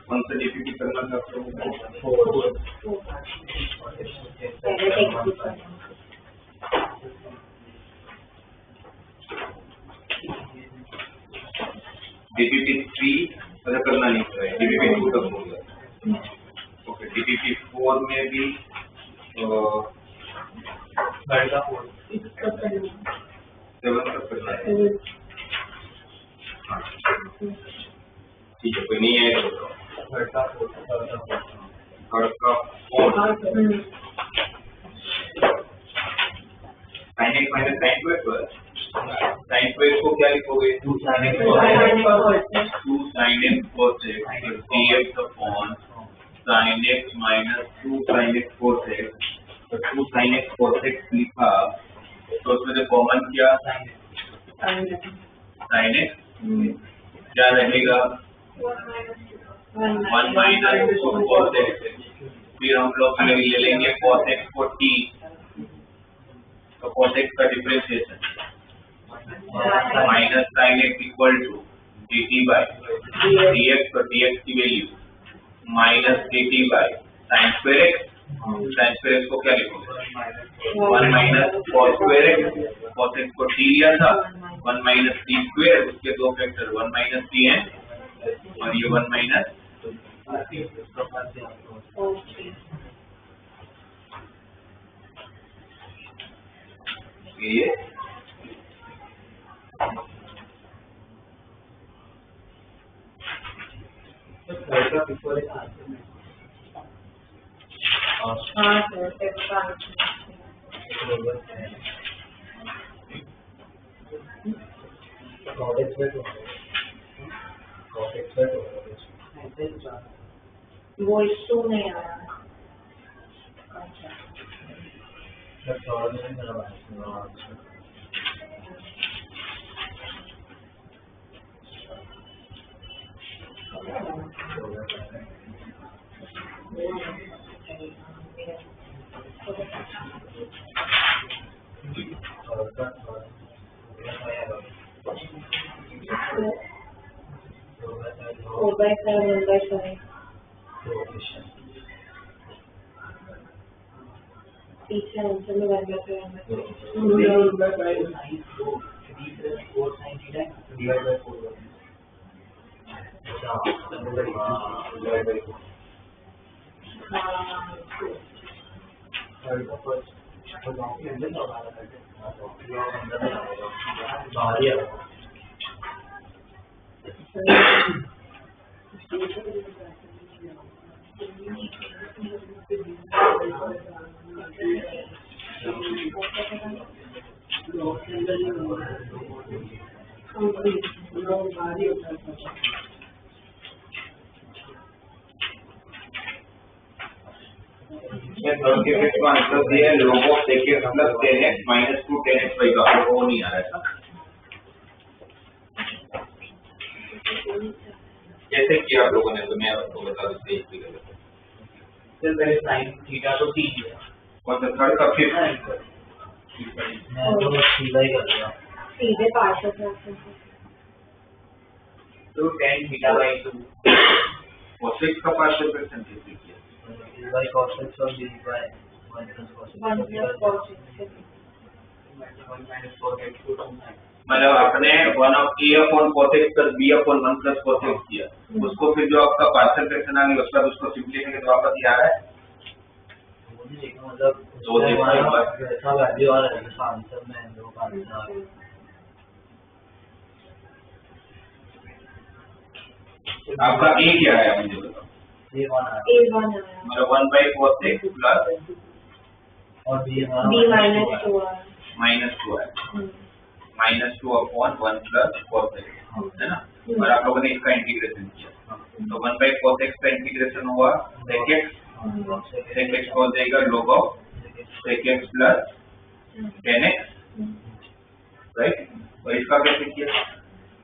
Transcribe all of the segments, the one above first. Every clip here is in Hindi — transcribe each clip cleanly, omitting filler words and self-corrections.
कौन सा डीपीटी करना था आपको? डीपीटी 3 ऐसा करना नहीं चाहिए, डीपीटी 2 तक हो गया। ओके, डीपीटी 4 में भी 7 तक करना है। ठीक है, कोई नहीं है तो थर्ड का 4 sin x minus sin 2x पर sin 2x को क्या लिखोगे? 2 sin x cos x plus dx upon sin x minus 2 sin x cos x। तो 2 sin x cos x लिखा तो उसमें से कॉमन किया sin x क्या रहेगा? 1 minus cos x। फिर हम लोग ले लेंगे cos x को t, तो cos x का differentiation minus sin x equal to dt by dx, तो dx की value minus dt by sin square x। sin square x को क्या लिखोगे? 1 minus cos square x, cos x को t लिया था, 1 माइनस t स्क्वायर, उसके दो फैक्टर 1 माइनस t है और ये 1 माइनस ये वो इशू नहीं आया। पीछे आंसर में बन जाते हैं। थर्ड के फिफ्थ का आंसर दिया है log of sec x plus tan x minus 2 tan x by का, वो नहीं आ रहा है। कैसे किया आप लोगों ने? तो मैं आपको बता देते हैं इसी तरह। फिर पहले sin थीटा तो 3 है और थर्ड का फिफ्थ मैं तो सीधा ही कर दिया, सीधे पार्शल तो tan theta by 2 cos x का पार्शियल फ्रैक्शन कैसे किया? by cos x और b by 1 plus cos x मतलब आपने 1 of a upon cos x plus b upon 1 plus cos x किया, उसको फिर जो आपका पार्शियल फ्रैक्शन आ गया उसका उसको सिंपलीफाई करके वापस ये आ रहा है। मतलब दो ऐसा वैल्यू आ रहा है जैसा आंसर में दो का आंसर आ रहा है। आपका a क्या है मुझे बताओ? मतलब 1 by cos x plus और b minus 2 है, minus 2 upon 1 plus cos x, है ना? और आप लोगों ने इसका इंटीग्रेशन किया, तो 1 by cos x का इंटीग्रेशन हुआ sec x हो जाएगा log of sec x plus tan x, right? और इसका कैसे किया?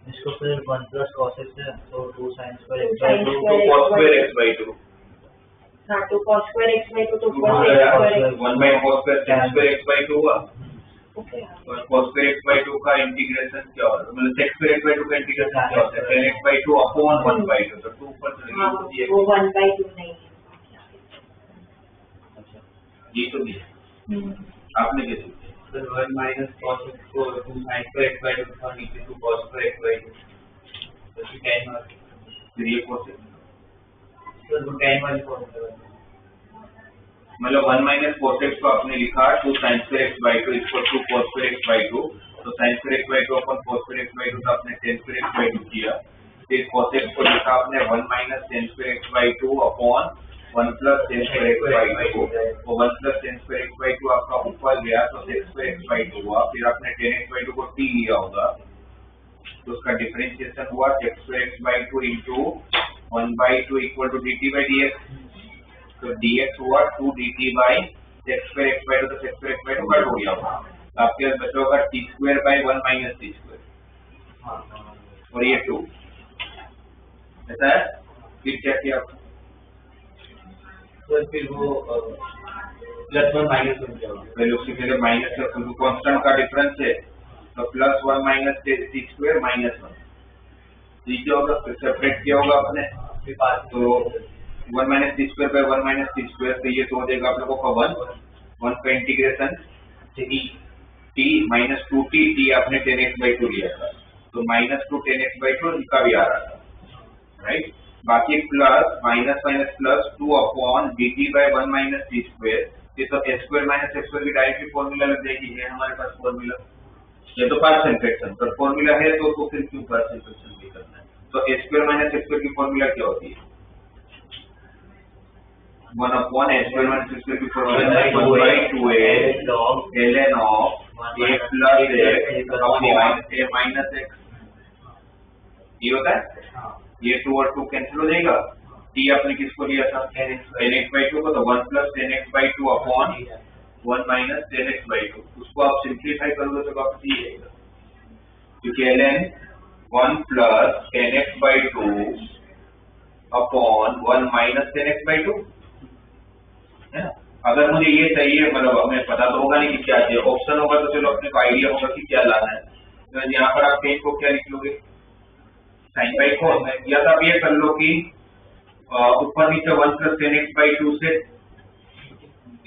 इसको फिर 1 plus cos x है तो 2 sin square x तो cos square x by 2, हाँ, तो cos square x by 2 तो 1 by cos square tan square x by 2 हुआ, ओके और cos square x by 2 का इंटीग्रेशन क्या होता है, मतलब sec square x by 2 का इंटीग्रेशन क्या होता है, tan x by 2 upon 1 by 2, तो 2 पर चलेगी तो ये वो 1/2 नहीं है। अच्छा ये तो दिया आपने कैसे किया? सर 1 माइनस cos x को 2 sin square x by 2 का नीचे 2 cos square x by 2 तो फिर tan वाली फिर ये cos सर वो tan वाली फॉर्मूला मतलब 1 माइनस cos x को आपने लिखा 2 sin square x by 2 equal to cos square x by 2, तो sin square x by 2 upon cos square x by 2 का आपने tan square x by 2 किया, फिर cos x को लिखा आपने 1 minus tan square x by 2 upon 1 plus tan square x by 2, तो 1 plus tan square x by 2 आपका ऊपर गया तो sec square x by 2 हुआ, फिर आपने tan x by 2 को t लिया होगा तो उसका डिफरेंशिएशन हुआ sec square x by 2 into 1/2 equal to dt by dx, तो dx हुआ 2 dt by sec square x by 2, तो sec square x by 2 cut हो गया होगा, आपके पास बचा होगा t square by 1 minus t square और ये 2 ऐसा है। फिर क्या किया आपने? तो फिर वो प्लस 1 माइनस 1 क्या होगा, पहले उसके पहले माइनस का कांस्टेंट का डिफरेंस है तो plus 1 minus t square minus 1, ये क्या होगा सेपरेट किया होगा आपने, फिर पास तो 1 minus t square by 1 minus t square, तो ये तो हो जाएगा आप लोगों का 1 का integration t minus 2t, t आपने tan x by 2 लिया था तो माइनस 2 tan x by 2 इनका भी आ रहा था राइट, बाकी plus minus minus plus 2 upon dt by 1 minus t square, ये तो s square minus x square की डायरेक्टली फॉर्मूला लग जाएगी, है हमारे पास फॉर्मूला, ये तो पार्शियल फ्रैक्शन पर फॉर्मूला है तो फिर क्यों पार्शियल फ्रैक्शन भी करना है, तो s square minus x square की फॉर्मूला क्या होती है, 1 upon s square minus x square की formula 1/2a ln of a plus x upon a minus x, ये होता है, ये 2 और 2 कैंसिल हो जाएगा, t आपने किसको लिया था tan x by 2 को, तो 1 plus tan x by 2 upon 1 minus tan x by 2, उसको आप सिंप्लीफाई करोगे तो वापस ये आएगा, क्योंकि ln 1 plus tan x by 2 upon 1 minus tan x by 2 है ना। अगर मुझे ये चाहिए, मतलब हमें पता तो होगा नहीं कि क्या चाहिए, ऑप्शन होगा तो चलो अपने को आइडिया होगा कि क्या लाना है, तो यहाँ पर आप tan को क्या लिख लोगे sin by cos, या तो आप ये कर लो कि ऊपर नीचे 1 plus tan x by 2 से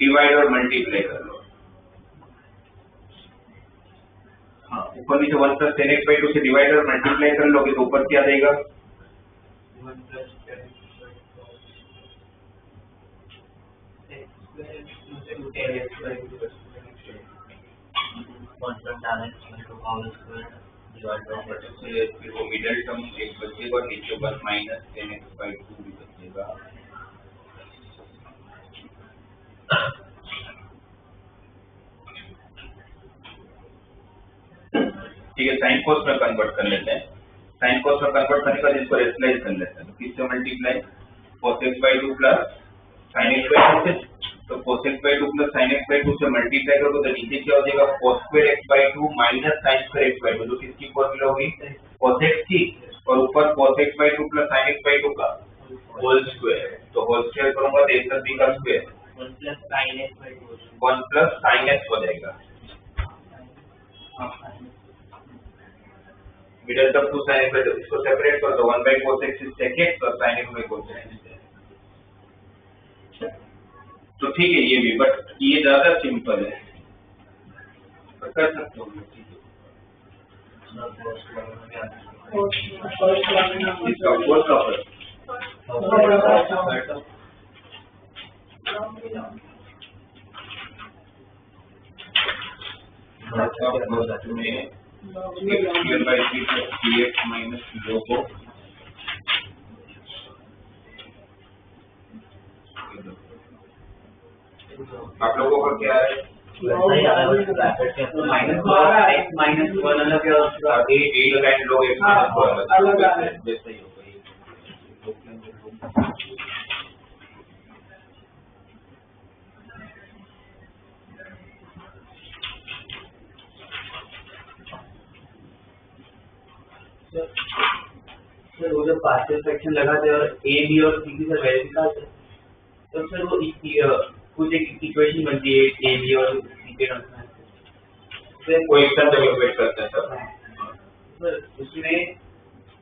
डिवाइड और मल्टीप्लाई कर लो, हाँ ऊपर नीचे 1 plus tan x by 2 से डिवाइड और मल्टीप्लाई कर लोगे तो ऊपर क्या देगा 1 plus tan x by 2 फिर वो मिडिल टर्म एक बचेगा और नीचे 1 माइनस tan x by 2 भी बचेगा, ठीक है। साइन कोस में कन्वर्ट कर लेते हैं, साइन कोस में कन्वर्ट करने का इसको रेशनलाइज कर लेते हैं, तो किससे multiply cos x by 2 plus sin x by 2 से, तो cos x by 2 plus sin x by 2 से मल्टीप्लाई करोगे तो नीचे क्या हो जाएगा cos square x by 2 minus sin square x by 2, जो किसकी फॉर्मूला होगी cos x की, और ऊपर cos x by 2 plus sin x by 2 का होल स्क्वायर, तो होल स्क्वायर करूंगा तो एक बी का square 1 plus sin x by 2 1 plus sin x हो जाएगा, middle term 2 sin x by 2, इसको सेपरेट कर दो 1 by cos x is sec x और sin x by cos x, तो ठीक है ये भी, बट ये ज्यादा सिंपल है, तो कर सकते हो इसका फोर्थ का फर्क में x by 3 plus dx minus लोगो आप लोगों का क्या है माइनस 1 अलग है और ए लाइन लोग एक अलग है, जैसे ही होगा सर वो जो पार्शियल फ्रैक्शन लगाते हैं और ए बी और सी की सर वैल्यू निकालते हैं, तो सर वो कुछ एक इक्वेशन बनती है ए बी और सी के टर्म्स में, उससे कोएफिशिएंट जब इक्वेट करते हैं तब सर उसमें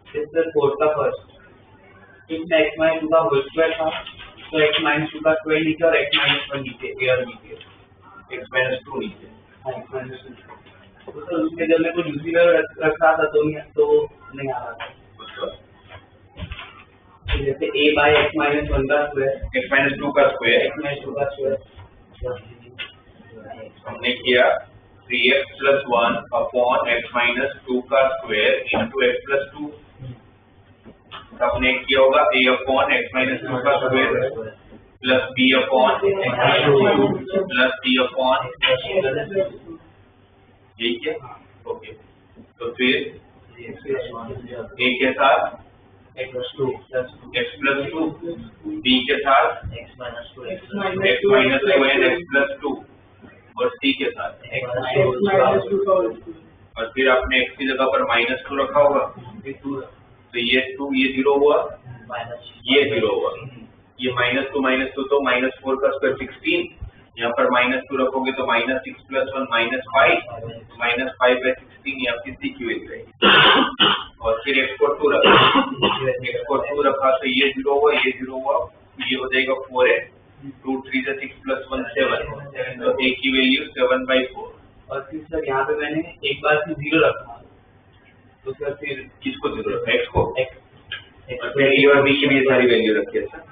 जैसे 4 का फर्स्ट इसमें x माइनस 2 का होल स्क्वायर था तो x माइनस 2 का स्क्वायर नीचे और x माइनस 1 नीचे एयर नीचे x माइनस 2 नीचे x माइनस 2 तो सर उसमें जब मैं कोई दूसरी वैल्यू रखा था तो नहीं आ रहा था तो जैसे a बाय x माइनस 1 का स्क्वायर x माइनस 2 का स्क्वायर x माइनस 2 का स्क्वायर हमने किया 3x plus 1 upon x minus 2 का स्क्वायर into x plus 2 आपने किया होगा a upon x minus 2 का square plus b upon x minus 2 plus c upon यही क्या ओके तो फिर a के साथ x plus 2 b के साथ x minus 2 and x plus 2 और c के साथ और फिर आपने x की जगह पर -2 रखा होगा तो ये 2 ये 0 हुआ ये 0 हुआ ये -2 तो -4 का स्क्वायर 16 यहाँ पर -2 रखोगे तो -6 + 1 -5 5/16 ये आपकी c की वैल्यू रहेगी और फिर x को 2 रखा तो ये 0 हुआ ये 0 हुआ ये हो जाएगा 4x 2 3 6 + 1 7 तो a की वैल्यू 7/4 और फिर सर यहाँ पे मैंने एक बार फिर 0 रखा तो सर फिर किसको 0 रखा x को x और फिर a और b की भी सारी वैल्यू रखी है सर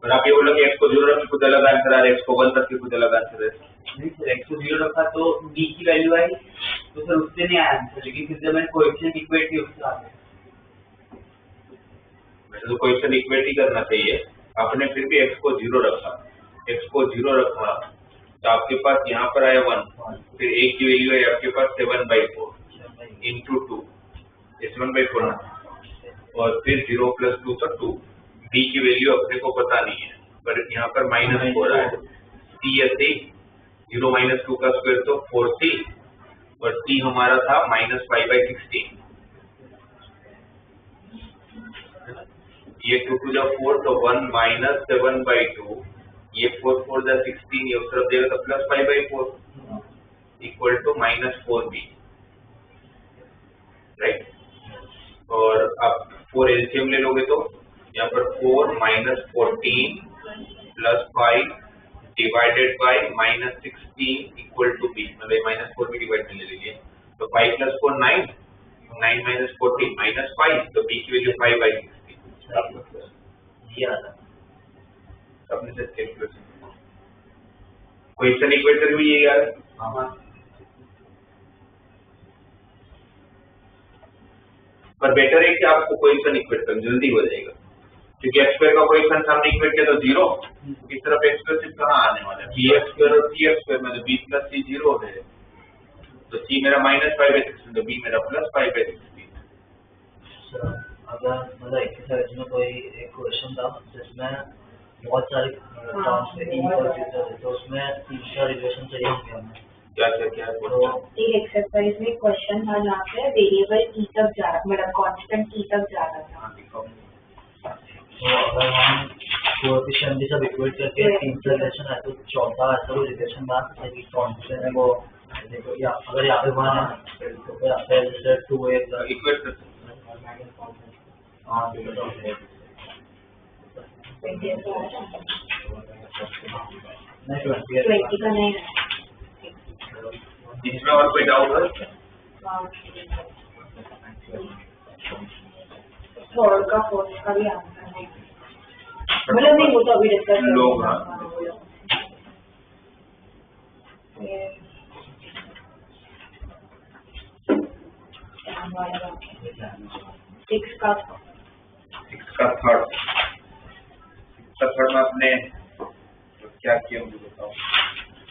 और आप ये बोलो कि x को 0 रख के कुछ अलग आंसर आ रहा है x को 1 रख के कुछ अलग आंसर है नहीं सर x को 0 रखा तो b की वैल्यू आई तो सर उससे नहीं आया आंसर लेकिन फिर जब मैंने कोएफिशिएंट इक्वेट किया उससे आ गया वैसे तो कोएफिशिएंट इक्वेट ही करना चाहिए आपने फिर भी x को 0 रखा तो आपके पास यहाँ पर आया 1 फिर a की वैल्यू है आपके पास 7/4 into 2 7/4 ना और फिर 0 + 2 तो 2 b की वैल्यू अपने को पता नहीं है पर यहाँ पर -4 आया c या c 0 - 2 का स्क्वायर तो 4c और c हमारा था -5/16 ये 2 to the 4 तो 1 - 7/2 ये 4 4 the 16 ये उस तरफ देगा तो +5/4 इक्वल टू -4b राइट और अब 4 एलसीएम ले लोगे तो यहाँ पर 4 - 14 + 5 divided by -16 equal to b मतलब -4 भी डिवाइड में ले लीजिए तो 5 + 4 9 9 - 14 -5 तो b की वैल्यू 5/16 अपने से क्वेश्चन इक्वेशन भी ये यार पर बेटर है कि आपको क्वेश्चन इक्वेट कर जल्दी हो जाएगा क्योंकि x स्क्वायर का क्वेश्चन हमने इक्वेट किया तो 0 इस तरफ x स्क्वायर सिर्फ कहाँ आने वाला है bx स्क्वायर और cx स्क्वायर में b + c 0 है तो c मेरा -5/16 तो b मेरा +5/16 अगर मतलब एक्सरसाइज में कोई एक क्वेश्चन था जिसमें बहुत सारे टर्म्स में ई और फ्यूचर है तो उसमें तीसरा रिलेशन चाहिए होंगे हमें क्या तो एक एक्सरसाइज में क्वेश्चन था जहाँ पे वेरिएबल ई तक जा रहा मतलब कांस्टेंट ई तक जा रहा था तो अगर हम कोएफिशिएंट भी सब इक्वेट करके तीसरा रिलेशन है तो चौथा ऐसा कोई रिलेशन बात है कि कांस्टेंट है वो देखो या अगर यहाँ पे 1 है तो फिर आपका जैसे 2a इक्वेट कर हाँ नहीं 20 का नहीं इसमें और कोई डाउट है थर्ड का फोर्थ का भी आंसर नहीं मतलब नहीं वो तो अभी डिस्कस लोग सिक्स का थर्ड में आपने क्या किया मुझे बताओ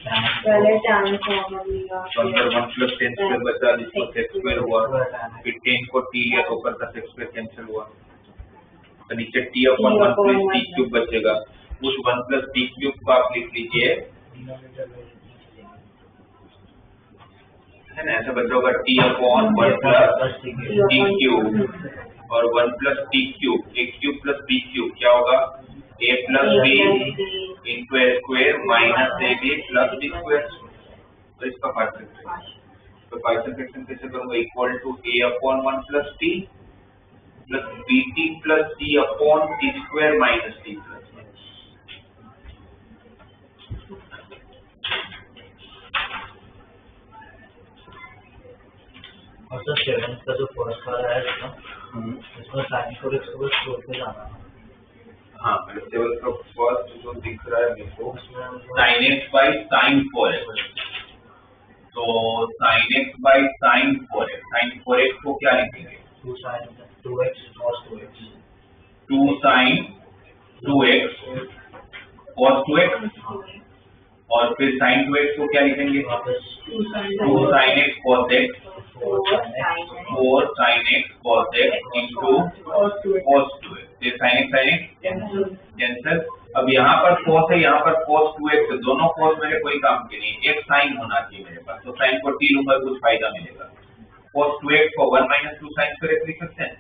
पहले tan कॉमन लिया तो अंदर 1 + 10² बचा जिसको x² हुआ फिर 10 को t लिया तो ऊपर का x² कैंसिल हुआ तो नीचे t/1 + t³ बचेगा उस 1 + t³ को आप लिख लीजिए है ना ऐसा बचा होगा t/1 + t³ और 1 + t³ a³ + b³ क्या होगा a + b into a² - ab + b² तो इसका पार्ट तो पार्शियल फ्रैक्शन कैसे करूंगा, equal to a upon 1 plus t plus bt plus c upon t square minus t plus. और सर 7 का जो फर्स्ट वाला है ना, इसमें साइन को x को छोड़ के जाना है। हाँ, मेरे टेबल का फर्स्ट जो दिख रहा है मेरे को sin x by sin 4x, तो sin x by sin 4x को क्या लिखेंगे, 2 sin 2x cos 2x, 2 sin 2x cos 2x, और फिर sin 2x को क्या लिखेंगे, वापस 2 sin x cos x 4 sin x cos x into cos 2x, ये sin x कैंसिल। अब यहाँ पर cos है, यहाँ पर cos 2x है, दोनों cos मेरे कोई काम के नहीं, एक sin होना चाहिए मेरे पास, तो sin को t लूंगा कुछ फायदा मिलेगा। cos 2x को 1 minus 2 sin square x लिख सकते हैं,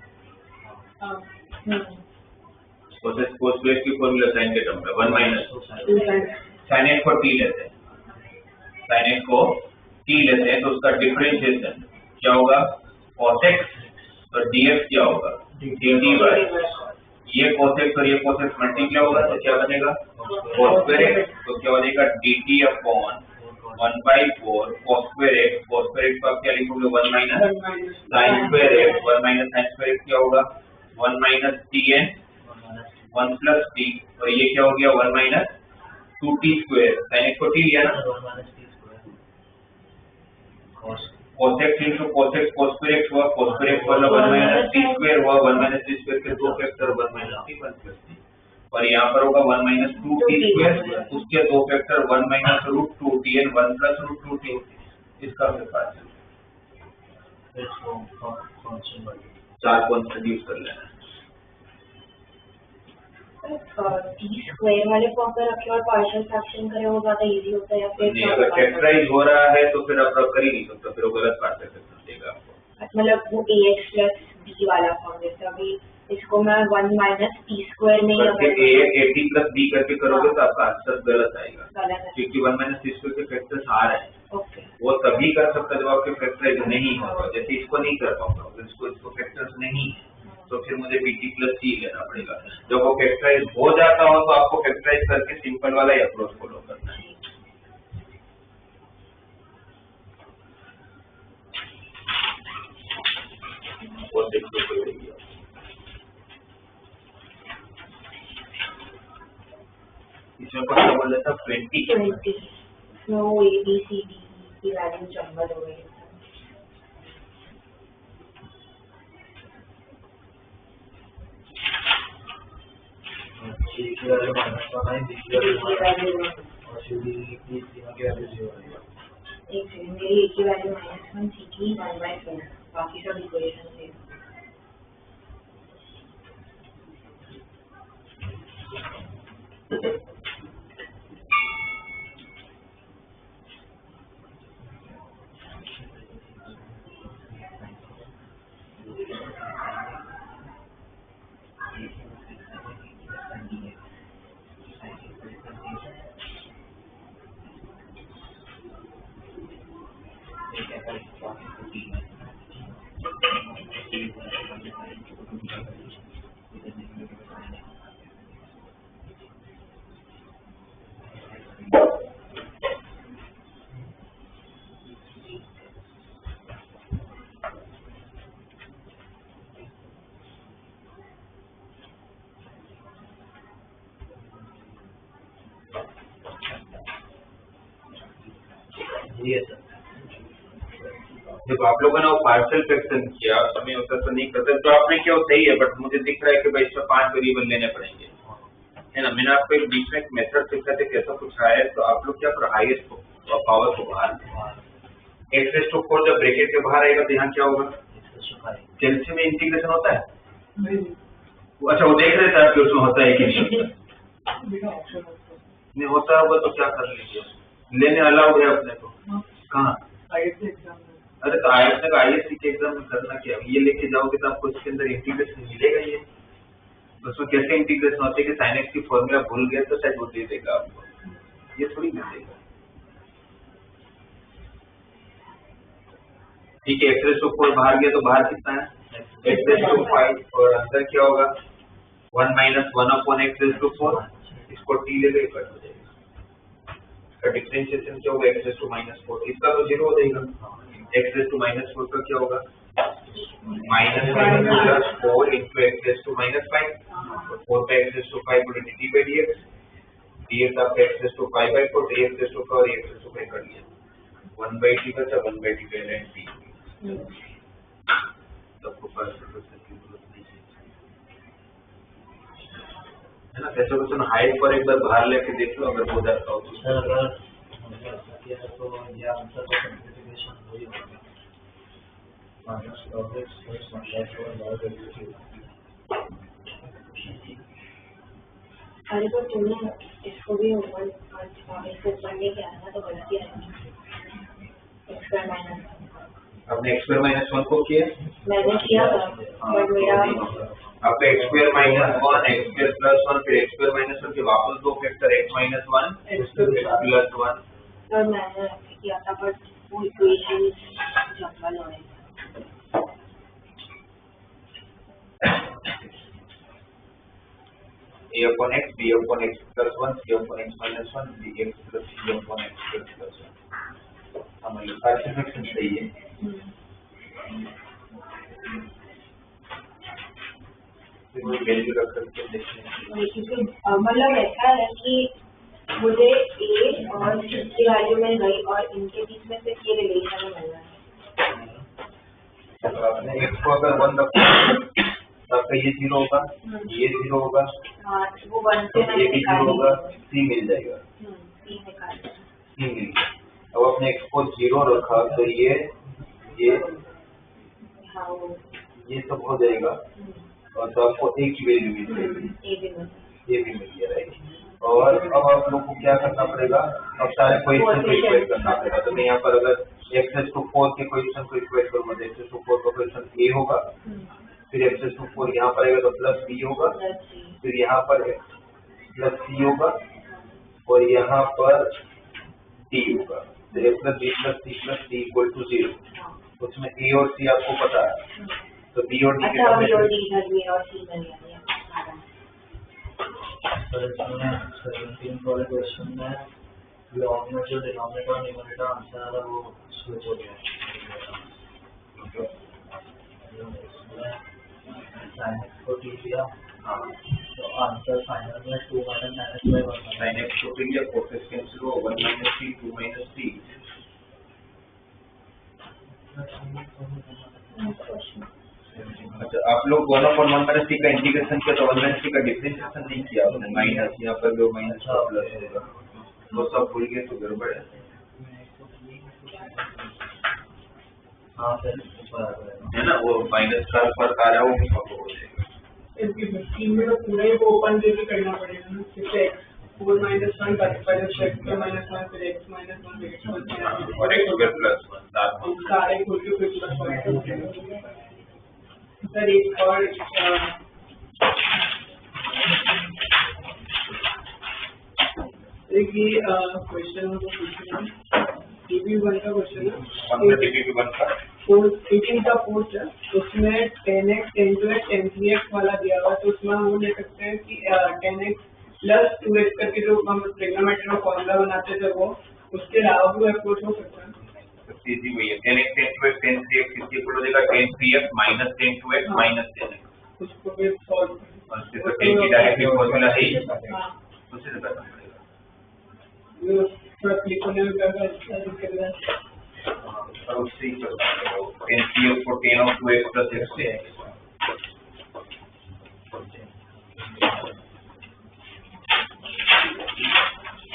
cos 2x की फॉर्मूला sin के टर्म में 1 minus 2 sin x को t लेते हैं, sin x को t लेते हैं, तो उसका डिफरेंशिएशन क्या होगा, cos x, तो dx क्या होगा, dt बाय ये cos x और ये cos x मल्टीप्लाई होगा तो क्या बनेगा, cos square x, तो क्या बनेगा dt upon 1 by 4 cos square x को आप क्या लिखोगे, 1 minus sin square x, 1 minus sin square x क्या होगा, 1 minus tn 1 plus t, और ये क्या हो गया 1 minus 2t square, sin x को t लिया ना, cos x into cos x cos square x हुआ, cos square x वाला 1 minus t square हुआ, 1 minus t square के दो factor 1 minus t 1 plus t, और यहाँ पर होगा 1 minus 2t square, उसके दो factor 1 minus root 2t and 1 plus root 2t, इसका अपने पास चार कॉन्स्टेंट यूज कर लेना। टी स्क्वायर वाले फॉर्म पे रखे और पार्शियल फ्रैक्शन करे वो ज्यादा इजी होता है, या फिर नहीं, अगर फैक्टराइज हो रहा है तो फिर आप कर ही नहीं सकते, फिर वो गलत पार्शियल फ्रैक्शन देगा आपको। मतलब वो ax प्लस b वाला फॉर्म, जैसे अभी इसको मैं 1 माइनस टी स्क्वायर में करके a प्लस b करके करोगे तो आपका आंसर गलत आएगा, गलत है। क्योंकि 1 माइनस टी स्क्वायर के फैक्टर्स आ रहे हैं, ओके वो तभी कर सकता है जब आपके फैक्टराइज नहीं होगा, जैसे इसको नहीं कर पाऊंगा, इसको फैक्टर्स नहीं है तो फिर मुझे bt प्लस c लेना पड़ेगा। जब वो फैक्टराइज हो जाता हो तो आपको फैक्टराइज करके सिंपल वाला ही अप्रोच फॉलो करना है। और देखो इसमें क्या बोल रहा था 20 no a b c d की वैल्यू जंबल हो गई, की वैल्यू -1 है, b की वैल्यू और c d की तीनों की वैल्यू 0 है। एक सेकंड, मेरी a की वैल्यू -1, c की 1/4, बाकी सब इक्वेशन से ये सर जब आप लोगों ने वो पार्शियल फ्रैक्शन किया समय होता तो नहीं करते, तो आपने क्या सही है, बट मुझे दिख रहा है कि भाई इसमें 5 वेरिएबल लेने पड़ेंगे, है ना। मैंने आपको एक बीच में एक मेथड सिखाया था कैसा कुछ है, तो आप लोग क्या करो हाईएस्ट पावर को बाहर एक्स रेज़ टू 4 जब ब्रैकेट के बाहर आएगा तो यहाँ क्या होगा, कैल्शियम में इंटीग्रेशन होता है, अच्छा वो देख रहे थे आपके उसमें होता है कि नहीं होता होगा तो क्या कर लीजिए, लेने अलाउड है अपने को, कहाँ अरे तो IISc के एग्जाम में करना क्या, ये लेके जाओगे तो आपको इसके अंदर इंटीग्रेशन मिलेगा, ये तो उसमें कैसे इंटीग्रेशन होते है कि sin x की फॉर्मूला भूल गए तो शायद वो दे देगा आपको, ये थोड़ी मिलेगा। ठीक है, एक्स रेस टू 4 बाहर गया तो बाहर कितना है एक्स रेस टू 5 और अंदर क्या होगा 1 minus 1 upon x raise to 4, इसको टी ले लो कट हो जाएगा, इसका डिफरेंशिएशन क्या होगा एक्स रेस टू माइनस 4, इसका तो 0 हो जाएगा, एक्स रेस टू माइनस 4 का क्या होगा minus plus 4 into x raise to minus 5, 4 का एक्स रेस टू 5 बोले d by d x, dx आपका x raise to 5 by 4 dx raise to 4 और x रेस टू 5 कर लिया 1 by t बचा 1 by t पहले t सबको पास कर सकते है ना। ऐसा क्वेश्चन हाइट पर एक बार बाहर लेके देख लो अगर हो जाता हो तो सर अगर हमने ऐसा किया है तो ये आंसर का सिंपलीफिकेशन हो ही होगा माइनस प्रोग्रेस प्लस कॉन्टैक्ट और लॉग वैल्यू। अरे पर तुमने इसको भी ऊपर इसको ऊपर लेके आना तो गलती है एक्स स्क्वायर माइनस, आपने x स्क्वायर माइनस 1 को किया मैंने किया था बट मेरा आपका x square minus 1 x square plus 1 फिर x स्क्वायर माइनस 1 के वापस दो factor x minus 1 x plus 1 sir मैंने किया था बट वो इक्वेशन जंगल हो रही a upon x b upon x plus 1 c upon x minus 1 dx plus c upon x plus 1 हमारे पास फंक्शन सही है। तो वैल्यू रख करके देखते हैं क्योंकि मतलब ऐसा है कि मुझे a और c की वैल्यू मिल गई और इनके बीच में सिर्फ ये रिलेशन मिल रहा है। तो आपने x को अगर 1 रखा आपका ये 0 होगा ये 0 होगा हाँ वो 1 से ये भी 0 होगा c मिल जाएगा c निकाल c मिल गया। अब आपने x को 0 रखा तो ये हाँ वो ये सब हो जाएगा और तो आपको a की वैल्यू मिल जाएगी ये भी मिल गया राइट। और अब आप लोग को क्या करना पड़ेगा अब सारे क्वेश्चन को इक्वेट करना पड़ेगा। तो मैं यहाँ पर अगर x रेस टू 4 के क्वेश्चन को इक्वेट करूँगा तो x रेस टू 4 का क्वेश्चन a होगा फिर x रेस टू 4 यहाँ पर आएगा तो प्लस b होगा फिर यहाँ पर प्लस c होगा और यहाँ पर d होगा तो a plus b plus c plus d equal to 0। उसमें a और c आपको पता है तो b और d अच्छा अभी और d इधर भी और c इधर भी सर इसमें 17 वाले क्वेश्चन में लॉग में जो डिनोमिनेटर और न्यूमरेटर आंसर आ रहा है वो स्विच हो गया sin x को t दिया तो आंसर फाइनल में 2 माइनस -y sin x को लिया cos x कैंसिल हो 1 माइनस c 2 माइनस c। अच्छा आप लोग 1 upon 1 माइनस c का इंटीग्रेशन किया तो 1 माइनस c का डिफरेंशिएशन नहीं किया आपने माइनस यहाँ पर भी माइनस का प्लस होगा वो सब भूल गए तो गड़बड़ है। हाँ सर है ना वो माइनस का फर्क आ रहा है वो भी पक्का हो जाएगा। इसकी 15 में तो पूरा ही वो ओपन करके करना पड़ेगा ना जैसे x 4 माइनस 1 पहले x माइनस 1 फिर x माइनस 1 फिर x और x स्क्वायर प्लस 1 साथ में सारे खोल के फिर प्लस 1 सर एक और एक ये क्वेश्चन हमको पूछना है DB1 का क्वेश्चन है DB1 का 18 का पोस्ट है उसमें 10x 10x 10x वाला दिया हुआ तो उसमें हम ले सकते हैं कि 10x प्लस 2x करके जो हम ट्रिग्नोमेट्री में फॉर्मूला बनाते थे वो उसके अलावा भी अप्रोच हो सकता है। सीधी वही है 10x 10x 10x इसके इक्वल हो जाएगा 10x minus 10x minus 10x उसको भी सॉल्व और इससे तो 10 की डायरेक्टली फॉर्मूला है ही उससे से करना पड़ेगा थोड़ा क्लिक होने में करना और उससे ही करना पड़ेगा 10x को 10 of 2x plus x से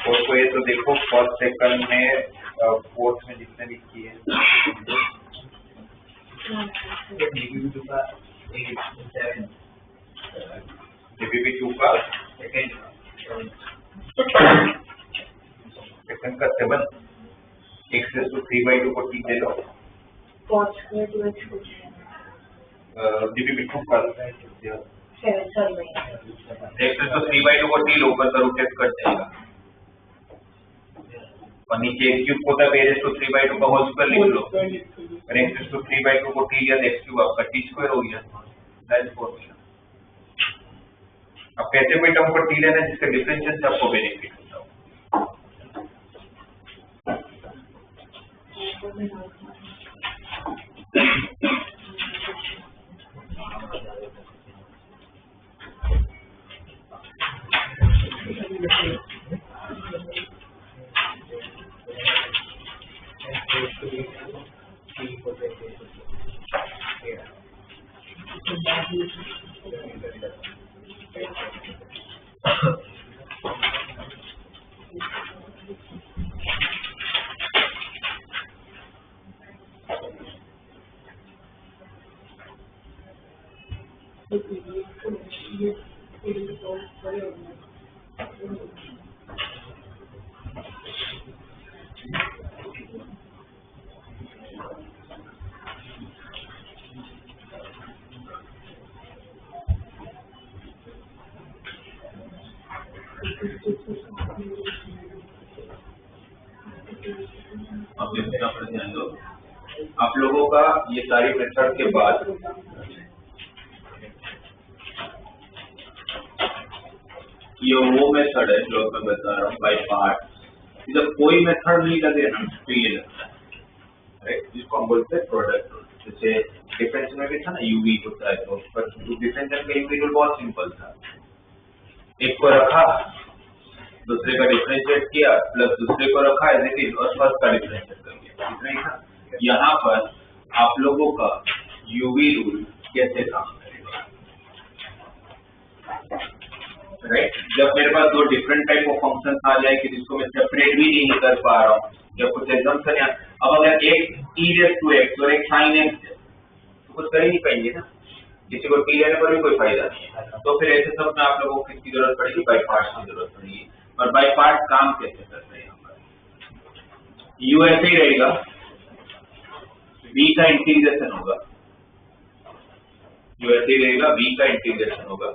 और को ये तो देखो फर्स्ट सेकंड में फोर्थ में जितने भी किए DB2 का 7 DB2 का सेकंड का 7 x रेस टू 3/2 को t दे लो cos square 2x कुछ DB2 का 7 सॉरी x रेस टू 3/2 को t लो ऊपर का रूट कट जाएगा और नीचे x क्यूब होता है रेस टू 3/2 का होल स्क्वायर लिख लो x⁵ को t लिया तो x³ आपका t² हो गया, दैट्स फॉर्मूला। अब कैसे कोई टर्म को t लेना जिसका डिफरेंशियल से आपको बेनिफिट होता हो। अब देखते हैं, ध्यान दो, आप लोगों का ये सारी मेथड के बाद ये वो मेथड है जो मैं बता रहा हूँ बाय पार्ट। जब कोई मेथड नहीं लगे ना तो ये लगता है, राइट, जिसको हम बोलते हैं प्रोडक्ट। जैसे डिफरेंशियल में भी था ना, यूवी होता है, तो पर डिफरेंशियल का यूवी रूल बहुत सिंपल था, एक को रखा, दूसरे का डिफरेंशिएट किया, प्लस दूसरे को रखा एज इट इज और फर्स्ट का डिफरेंशिएट कर दिया, इतना ही था। यहाँ पर आप लोगों का यूवी रूल कैसे काम करेगा, राइट। जब मेरे पास दो डिफरेंट टाइप ऑफ फंक्शन आ जाए कि जिसको मैं सेपरेट भी नहीं कर पा रहा हूँ या कुछ एकदम से, अब अगर एक e⁵ और एक sin x है तो कुछ कर ही नहीं पाएंगे ना, किसी को t लेने पर भी कोई फायदा नहीं है। तो फिर ऐसे सब में आप लोगों को किसकी जरूरत पड़ेगी, बाय पार्ट्स की जरूरत पड़ेगी। और बाय पार्ट काम कैसे करते हैं, यहाँ पर u ऐसे ही रहेगा, v का इंटीग्रेशन होगा, u ऐसे ही रहेगा, v का इंटीग्रेशन होगा,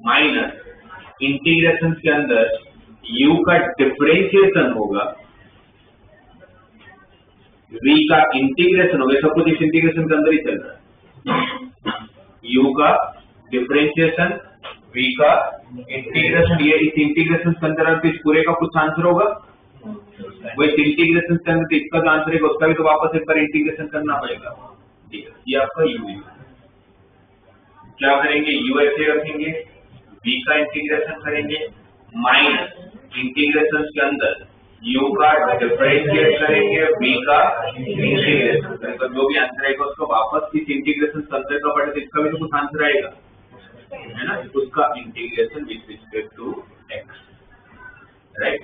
माइनस इंटीग्रेशन के अंदर u का डिफरेंशिएशन होगा, v का इंटीग्रेशन होगा, सब कुछ इस इंटीग्रेशन के अंदर ही चल रहा है। u का डिफरेंशिएशन, v का इंटीग्रेशन, ये इस इंटीग्रेशन के अंदर इस पूरे का कुछ आंसर होगा, वो इस इंटीग्रेशन के अंदर इसका जो आंसर है उसका भी तो वापस एक बार इंटीग्रेशन करना पड़ेगा। ठीक है, ये आपका u है। क्या करेंगे, u ऐसे रखेंगे, v का इंटीग्रेशन करेंगे, माइनस इंटीग्रेशन के अंदर u का डिफरेंशिएट करेंगे, v का इंटीग्रेशन करेंगे, जो भी आंसर आएगा उसको वापस इस इंटीग्रेशन के अंदर का पड़ेगा, इसका भी तो कुछ आंसर आएगा, है ना, उसका integration with respect to x, right.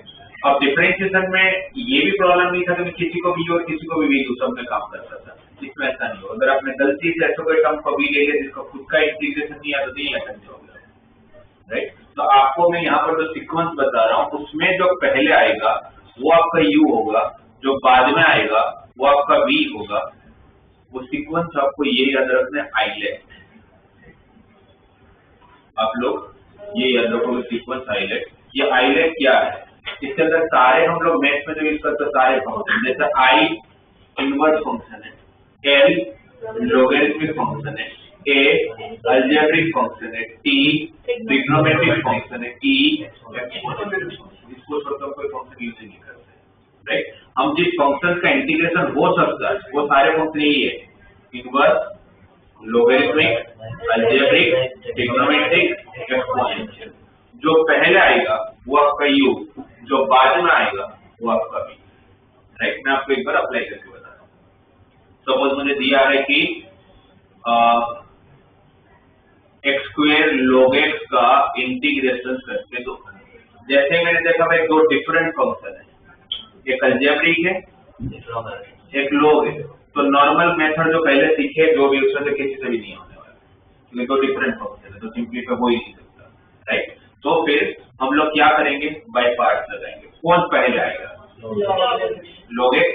अब डिफरेंशिएशन में ये भी प्रॉब्लम नहीं था कि किसी को भी और किसी को भी v दूं, सब में काम करता था, इसमें ऐसा नहीं हो। अगर आपने गलती से ऐसा कोई टर्म को v ले लिया जिसका खुद का इंटीग्रेशन नहीं आता तो ये अटेम्प्ट हो गया, राइट। तो आपको मैं यहाँ पर जो सीक्वेंस बता रहा हूँ उसमें जो पहले आएगा वो आपका u होगा, जो बाद में आएगा वो आपका v होगा। वो सीक्वेंस आपको ये याद रखना है, आइलेट। आप लोग ये याद रखोगे सीक्वेंस आइलेट। ये आइलेट क्या है, इसके अंदर सारे हम लोग मैथ में जो यूज करते हैं सारे फंक्शन, जैसे i इनवर्स फंक्शन है, l लोगरिथमिक फंक्शन है, a अलजेब्रिक फंक्शन है, t ट्रिग्नोमेट्रिक फंक्शन है, e एक्सपोनेंशियल फंक्शन। इसको छोड़कर कोई फंक्शन यूज नहीं करते, राइट। हम जिस फंक्शन का इंटीग्रेशन हो सकता है वो सारे फंक्शन यही है, inverse, logarithmic, algebraic, trigonometric, exponential. जो पहले आएगा वो आपका u, जो बाद में आएगा वो आपका v, राइट। मैं आपको एक बार अप्लाई करके बता रहा हूँ। सपोज मुझे दिया है कि x² log x का इंटीग्रेशन करके दो। जैसे मैंने देखा भाई दो डिफरेंट फंक्शन है, एक अलजेब्रिक है, एक log है, तो नॉर्मल मेथड जो पहले सीखे जो भी उसमें से किसी से भी नहीं होने वाला, क्योंकि दो डिफरेंट फंक्शन है तो सिंपलीफाई हो ही नहीं सकता, राइट। तो फिर हम लोग क्या करेंगे, बाय पार्ट्स लगाएंगे। कौन पहले आएगा, log x,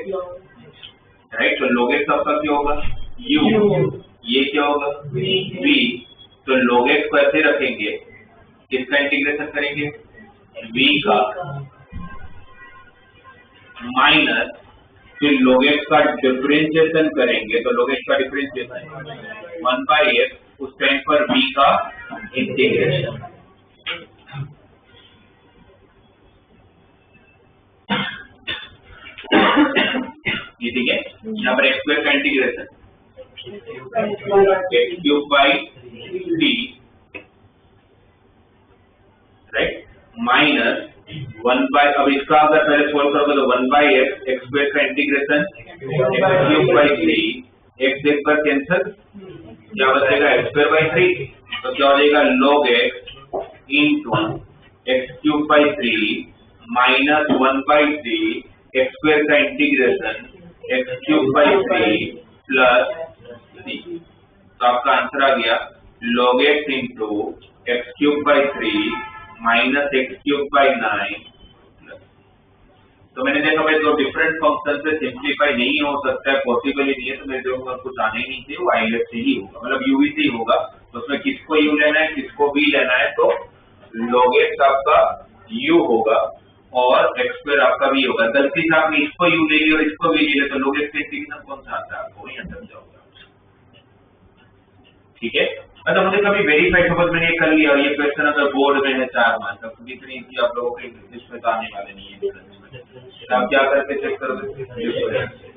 राइट। तो log x आपका क्या होगा, u, ये क्या होगा, v। तो log x को ऐसे रखेंगे, किसका इंटीग्रेशन करेंगे, v का, माइनस फिर log x का डिफरेंशिएशन करेंगे तो log x का डिफरेंशिएशन 1 by x उस टाइम पर v का इंटीग्रेशन। ये ठीक है। यहाँ पर x स्क्वायर का integration x cube by 3 right minus 1 by, अब इसका अगर पहले सोल्व करोगे तो 1 बाई x स्क्वायर का integration x cube by 3 x एक बार कैंसिल, क्या बचेगा x स्क्वायर बाई 3, तो क्या हो जाएगा log x into x cube by 3 minus 1 by 3 x square का integration x cube by 3 plus 3। तो आपका आंसर आ गया log x into x cube by 3 minus x cube by 9। तो मैंने देखा भाई दो डिफरेंट फंक्शन से सिंप्लीफाई नहीं हो सकता है, पॉसिबल ही नहीं है, तो मेरे देखो कुछ आने ही नहीं चाहिए, वो आईलेट से ही होगा, मतलब यूवी से ही होगा। तो उसमें किसको यू लेना है किसको भी लेना है, तो log x आपका u होगा और x स्क्वायर आपका भी होगा। गलती से आपने इसको u ले लिया और इसको भी ले लिया तो log x का इंटीग्रेशन कौन सा आता है आपको वही अंदर जाओगे, ठीक है। मतलब मुझे कभी वेरीफाई सपोज मैंने ये कर लिया और ये क्वेश्चन अगर बोर्ड में है 4 मार्क्स का, क्योंकि इतनी इजी आप लोगों के इंग्लिश में तो आने वाले नहीं है, तो आप क्या करके चेक करोगे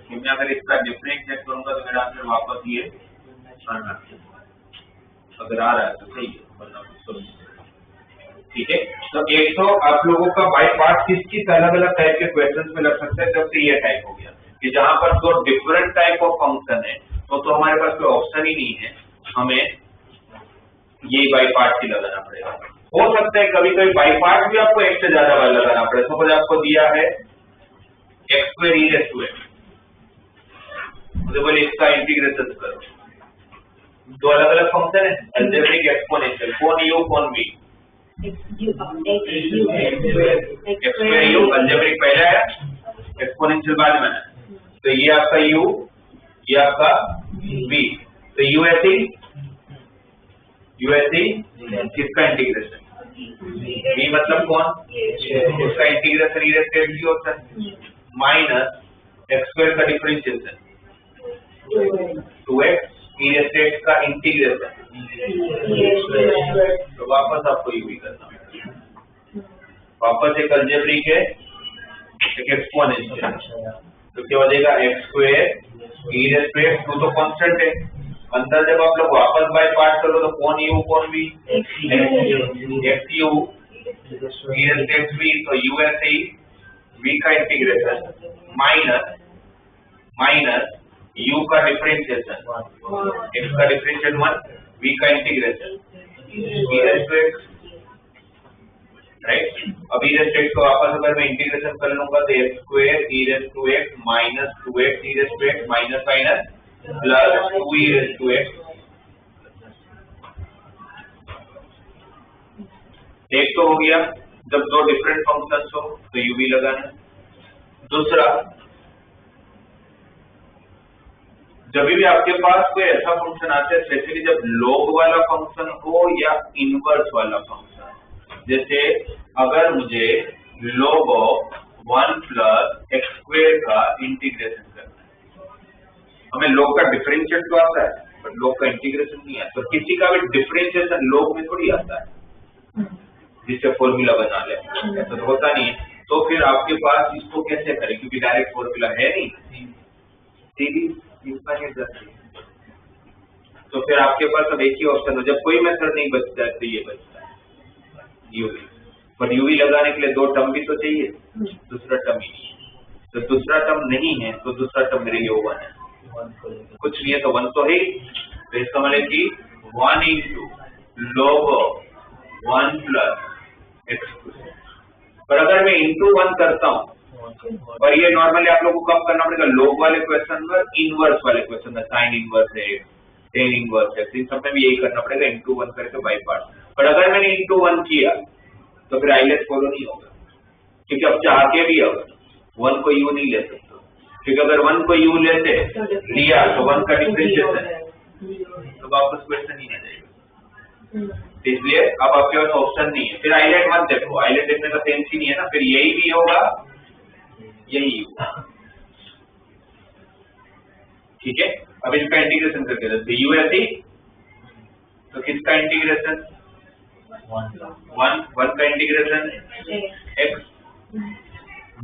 कि मैं अगर इसका डिफरेंशिएट करूंगा तो मेरा आंसर वापस ये आना चाहिए, अगर आ रहा है तो सही है वरना तो ठीक है। तो एक तो आप लोगों का बाय पार्ट किस किस अलग अलग टाइप के क्वेश्चंस में लग सकते हैं, जब से ये टाइप हो गया कि जहां पर दो डिफरेंट टाइप ऑफ फंक्शन है तो हमारे पास कोई ऑप्शन ही नहीं है, हमें ये बाई पार्ट ही लगाना पड़ेगा। हो सकता है कभी कभी बाई पार्ट भी आपको एक से ज्यादा बार लगाना पड़े। सपोज आपको दिया है x square e raise to x, मुझे बोले इसका इंटीग्रेशन करो, दो अलग अलग फंक्शन है अलजेब्रिक एक्सपोनेंशियल, कौन u कौन v, x square u algebraic पहले है एक्सपोनेंशियल बाद में है, तो ये आपका u ये आपका v, तो यूएससी किसका इंटीग्रेशन v मतलब कौन, उसका integration e raise to x होता है माइनस x स्क्वायर का differentiation 2x e raise to x का इंटीग्रेशन, तो वापस आपको यूवी करना है, वापस एक अलजेब्रिक है एक एक्सपोनेंशियल, तो क्या हो जाएगा x square e raise to x, तो कांस्टेंट है अंदर, जब आप लोग वापस बाय पार्ट करो तो कौन u कौन v, x u e raise to x v, तो यूएससी v का इंटीग्रेशन माइनस u का डिफरेंशिएशन x का डिफरेंशिएशन 1 v का integration e raise to x right. अब ई रेज़ टू x को वापस अगर मैं इंटीग्रेशन कर लूंगा तो x square e raise to x minus 2x e raise to x minus minus plus 2 e raise to x। एक तो हो गया जब दो डिफरेंट फंक्शंस हो तो u भी लगाना। दूसरा, जब भी आपके पास कोई ऐसा फंक्शन आता है स्पेशली जब log वाला फंक्शन हो या इनवर्स वाला फंक्शन, जैसे अगर मुझे log of 1 plus x square का इंटीग्रेशन करना है, हमें log का डिफरेंशिएट तो आता है बट log का इंटीग्रेशन नहीं आता, तो किसी का भी डिफरेंशिएशन log में थोड़ी आता है जिससे फॉर्मूला बना ले, ऐसा तो होता नहीं है। तो फिर आपके पास इसको कैसे करें, क्योंकि डायरेक्ट फॉर्मूला है नहीं, सीधी इंफाइनाइट जाती है, तो फिर आपके पास अब एक ही ऑप्शन हो, जब कोई मेथड नहीं बचता है तो ये बचता है यूवी, बट यूवी लगाने के लिए दो टर्म भी तो चाहिए, दूसरा टर्म ही नहीं है, तो दूसरा टर्म नहीं है तो दूसरा टर्म मेरे लिए 1 है, कुछ नहीं है तो 1 तो है, तो इसका मतलब कि 1 into log 1 plus x square. पर अगर मैं इंटू 1 करता हूँ, और ये नॉर्मली आप लोगों को कब करना पड़ेगा, log वाले क्वेश्चन में, इनवर्स वाले क्वेश्चन में, साइन इनवर्स है, टेन इनवर्स है, इन सब में भी यही करना पड़ेगा इंटू 1 करके बाई पार्ट। पर अगर मैंने इंटू 1 किया तो फिर आईलेट फॉलो नहीं होगा, क्योंकि अब चाह के भी अब 1 को u नहीं ले सकते, क्योंकि अगर 1 को u लेते लिया तो 1 का डिफरेंशिएशन तो वापस क्वेश्चन ही आ जाएगा, इसलिए अब आपके पास ऑप्शन नहीं है। फिर आईलेट मत देखो, आईलेट देखने का सेंस ही नहीं है ना, फिर यही भी होगा यही होगा, ठीक है। अब इसका इंटीग्रेशन करके देखते यू ऐसी, तो किसका इंटीग्रेशन 1 का इंटीग्रेशन x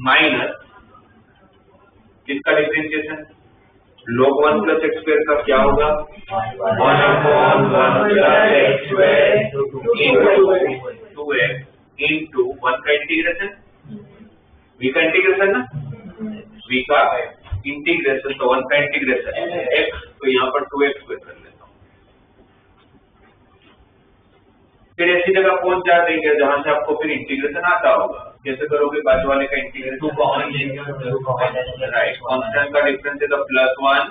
माइनस किसका differentiation log 1 plus x square का क्या होगा 1/1 plus x square 2x into 1 का इंटीग्रेशन v का इंटीग्रेशन ना v का इंटीग्रेशन, तो 1 का इंटीग्रेशन x, तो यहाँ पर 2x स्क्वायर कर लेता हूँ। फिर ऐसी जगह पहुंच जाएंगे जहां से आपको फिर इंटीग्रेशन आता होगा। कैसे करोगे, बाजू वाले का इंटीग्रेशन राइट, कांस्टेंट का डिफरेंस है तो +1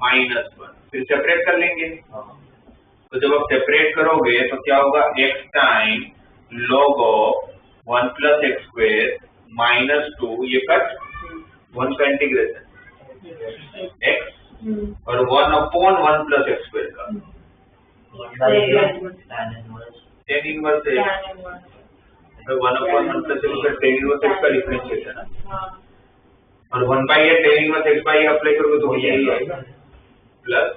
-1, फिर सेपरेट कर लेंगे। तो जब आप सेपरेट करोगे तो क्या होगा x time log of 1 plus x square -2, ये कट 1 का इंटीग्रेशन x और 1/1 प्लस एक्स स्क्वायर का tan इनवर्स है, 1/1 plus x square tan inverse x का डिफरेंशिएशन है, और 1/a tan inverse x by apply करोगे तो यही आएगा प्लस।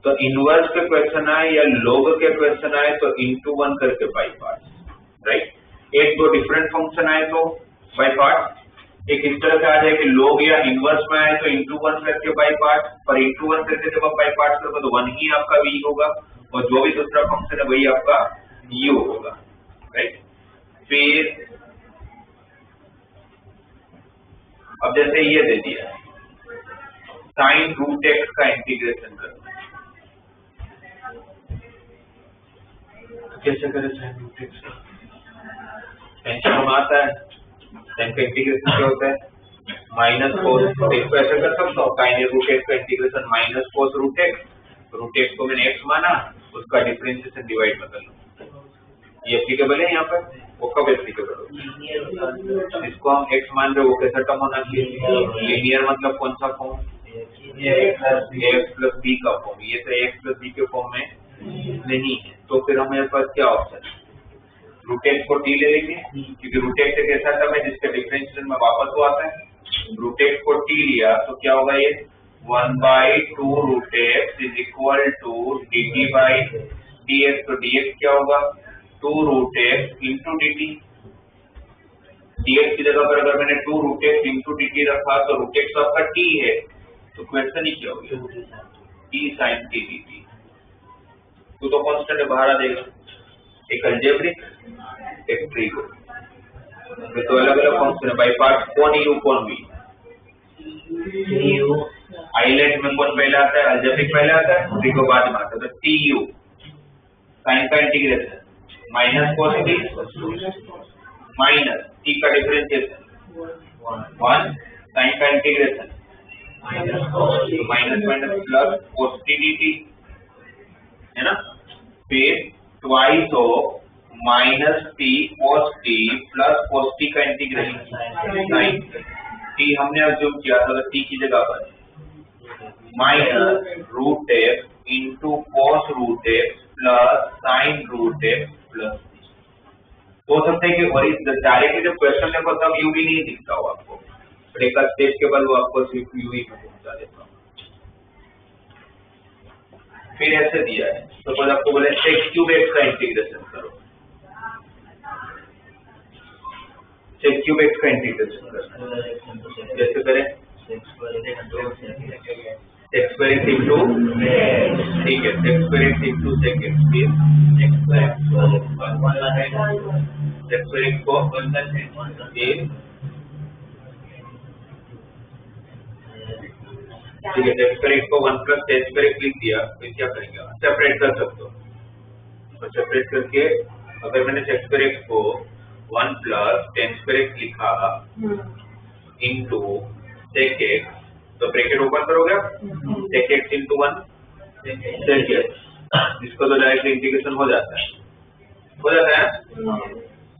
तो इनवर्स के क्वेश्चन आए या log के क्वेश्चन आए तो into 1 करके बाई पार्ट, राइट। एक दो डिफरेंट फंक्शन आए तो बाई पार्ट, एक इस तरह से आ जाए कि log या इनवर्स में आए तो into 1 करके बाई पार्ट, पर into 1 करके जब आप बाई पार्ट करोगे तो 1 ही आपका v होगा और जो भी दूसरा फंक्शन है वही आपका u होगा, राइट। फिर अब जैसे ये दे दिया sin रूट x का इंटीग्रेशन करना, कैसे करें sin रूट x का, टेंशन आता है, sin का इंटीग्रेशन क्या होता है -cos, इसको ऐसे कर सकता हूँ sin रूट x का इंटीग्रेशन -cos रूट x को मैंने x माना, उसका डिफरेंशिएशन डिवाइड में कर लूँ, ये एप्लीकेबल है यहाँ पर। वो कब एप्लीकेबल होगा, इसको हम x मान रहे, वो कैसा टर्म होना चाहिए लीनियर, मतलब कौन सा फॉर्म ax प्लस b का फॉर्म, ये तो ax प्लस b के फॉर्म में नहीं है, तो फिर हमारे पास क्या ऑप्शन है, रूट एक्स को t ले लेंगे क्योंकि रूट एक्स एक ऐसा टर्म है जिसका डिफरेंशिएशन में वापस वो आता है। रूट एक्स को t लिया तो क्या होगा ये 1/2 root x is equal to dt by dx, तो dx क्या होगा 2 root x into dt, dx की जगह पर अगर मैंने 2 रूट एक्स इंटू dt रखा तो रूट एक्स आपका t है, तो क्वेश्चन ही क्या हो गया t sin t dt, तो कांस्टेंट बाहर आ जाएगा, एक अलजेब्रिक एक ट्रिगो, तो अलग अलग फंक्शन है बाई पार्ट, कौन u कौन v, आइलैंड में कौन पहले आता है, अलजेब्रिक पहले आता है, ट्रिगो बाद में आता है, तो tu साइन का integration -cos t minus t का डिफरेंशिएशन 1 साइन का integration minus plus cos t dt, है ना। फिर twice of -t cos t plus cos t का इंटीग्रेशन साइन t हमने अज्यूम किया था, तो t की जगह पर minus root x into cos root x plus sine root x plus, हो सकता है कि और डायरेक्टली जब क्वेश्चन देखो तब यू भी नहीं दिखता हो आपको, पर एक स्टेप के बाद वो आपको सिर्फ यू ही पहुंचा देता हूँ। फिर ऐसे दिया है तो बस आपको बोले sec क्यूब x का इंटीग्रेशन करो, sec क्यूब x का इंटीग्रेशन करो, कैसे करें sec स्क्वायर x इंटू, ठीक है sec square x into sec x, फिर sec स्क्वायर x को ठीक है sec स्क्वायर x को 1 प्लस tan स्क्वायर x लिख दिया, फिर क्या करेंगे सेपरेट कर सकते हो, तो सेपरेट करके अगर मैंने sec स्क्वायर x को 1 प्लस tan स्क्वायर x लिखा इंटू sec x, तो ब्रैकेट ओपन करोगे sec x into 1 sec x, इसको तो डायरेक्टली इंटीग्रेशन हो जाता है,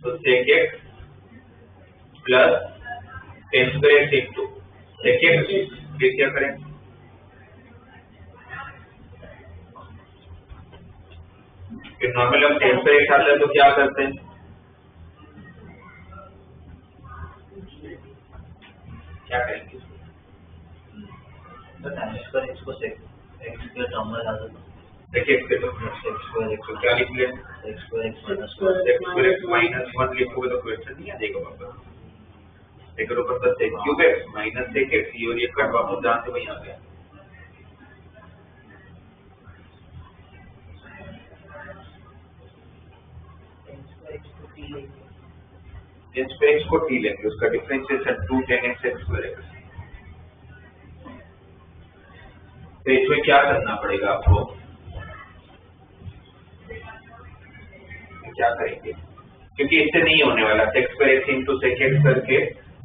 तो sec x plus tan square x into sec x, फिर क्या करें कि नॉर्मल हम tan स्क्वायर x आता है तो क्या करते हैं क्या करेंगे इसको? तो tan स्क्वायर x को sec x के टर्म में ला दो देखिए इसके तो x स्क्वायर x तो क्या लिख लें? x square x minus x square x minus 1 लिखोगे तो क्वेश्चन नहीं आ जाएगा वापस। एक ऊपर तो sec cube x minus sec x, ये और ये कट वापस जहाँ से वहीं आ गया। x पे x को t लेंगे, उसका differentiation 2 tan x x square x। तो इसमें क्या करना पड़ेगा आपको? क्या करेंगे? क्योंकि इससे नहीं होने वाला sec square x into sec x करके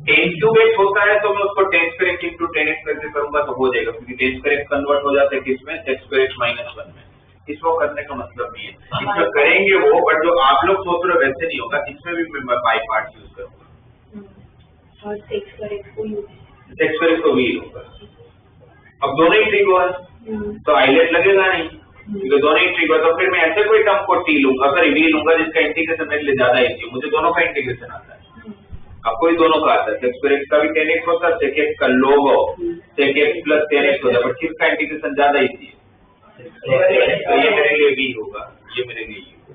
tan क्यूब x होता है तो मैं उसको tan square x into tan x करके करूंगा तो हो जाएगा, क्योंकि tan स्क्वायर x कन्वर्ट हो जाता है किसमें? sec स्क्वायर x माइनस 1 में। इसको करने का मतलब नहीं है, इसमें करेंगे वो, बट जो आप लोग सोच रहे हो वैसे नहीं होगा। इसमें भी मैं बाई पार्ट यूज करूंगा और sec स्क्वायर x को यूज sec स्क्वायर x को v होगा। अब दोनों ही ट्रिक हुआ तो आइलेट लगेगा नहीं, क्योंकि दोनों ही ट्रिक हुआ। तो फिर मैं ऐसे कोई टर्म को t लूंगा, फिर v लूंगा जिसका इंटीग्रेशन मेरे लिए ज्यादा इजी है। मुझे दोनों का इंटीग्रेशन आता है, आपको ही दोनों का आता है। sec स्क्वायर x का भी tan x होता है, sec x का log sec x plus tan x होता है, बट किसका इंटीग्रेशन ज्यादा इजी है? तो ये मेरे लिए v होगा, ये मेरे लिए u होगा।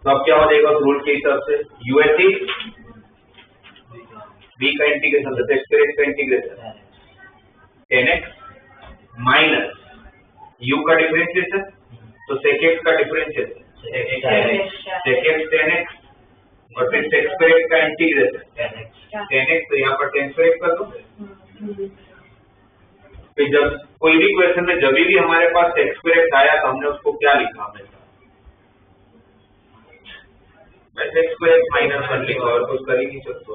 तो अब क्या हो जाएगा रूल के हिसाब से? USE v का इंटीग्रेशन sec स्क्वायर x का integration tan x minus u का डिफरेंशिएशन, तो sec x का differentiation sec x tan x और फिर sec स्क्वायर x का इंटीग्रेशन tan x, तो यहाँ पर tan स्क्वायर x कर दो। फिर जब कोई भी क्वेश्चन में जब भी हमारे पास sec स्क्वायर x आया तो हमने उसको क्या लिखा? मैं sec स्क्वायर x माइनस 1 लिखा, और कुछ कर ही नहीं सकता।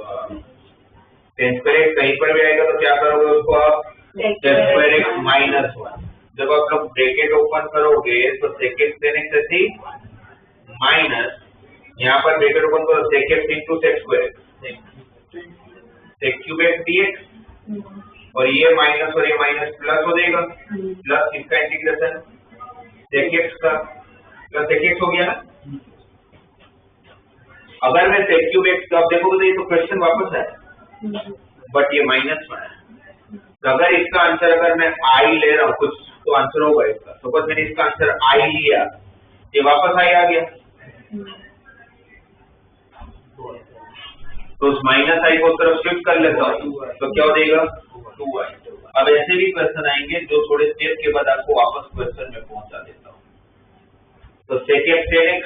tan स्क्वायर x कहीं पर भी आएगा तो क्या करोगे उसको आप? sec square x minus 1। जब आप लोग ब्रैकेट ओपन करोगे तो sec x tan x ऐसे माइनस, यहाँ पर ब्रैकेट ओपन करो sec x into sec square x, sec cube x dx, और ये माइनस और ये माइनस प्लस हो जाएगा, प्लस इसका इंटीग्रेशन sec x का प्लस sec x हो गया ना। अगर मैं sec क्यूब x का, आप देखोगे तो ये तो क्वेश्चन वापस है, बट ये माइनस में है। तो अगर इसका आंसर अगर मैं i ले रहा हूँ कुछ, तो आंसर होगा इसका। सपोज मैंने इसका आंसर i लिया, ये वापस i आ गया, तो उस माइनस i को तरफ शिफ्ट कर लेता हूँ, तो क्या हो जाएगा? 2i। अब ऐसे भी क्वेश्चन आएंगे जो थोड़े स्टेप के बाद आपको वापस क्वेश्चन में पहुंचा देता हूँ। तो sec x tan x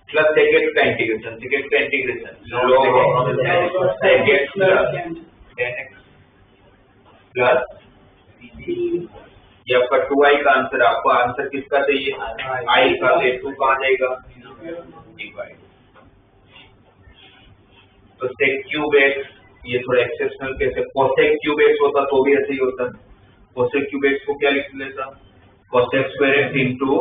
plus sec x का इंटीग्रेशन, sec x का integration log sec x plus tan x plus ये आपका 2i का आंसर। आपको आंसर किसका चाहिए? i का। 2 कहाँ जाएगा? डिवाइड। तो sec क्यूब x, ये थोड़ा एक्सेप्शनल केस है। cosec क्यूब x होता तो भी ऐसे ही होता। cosec क्यूब x को क्या लिख लेता? cosec square x into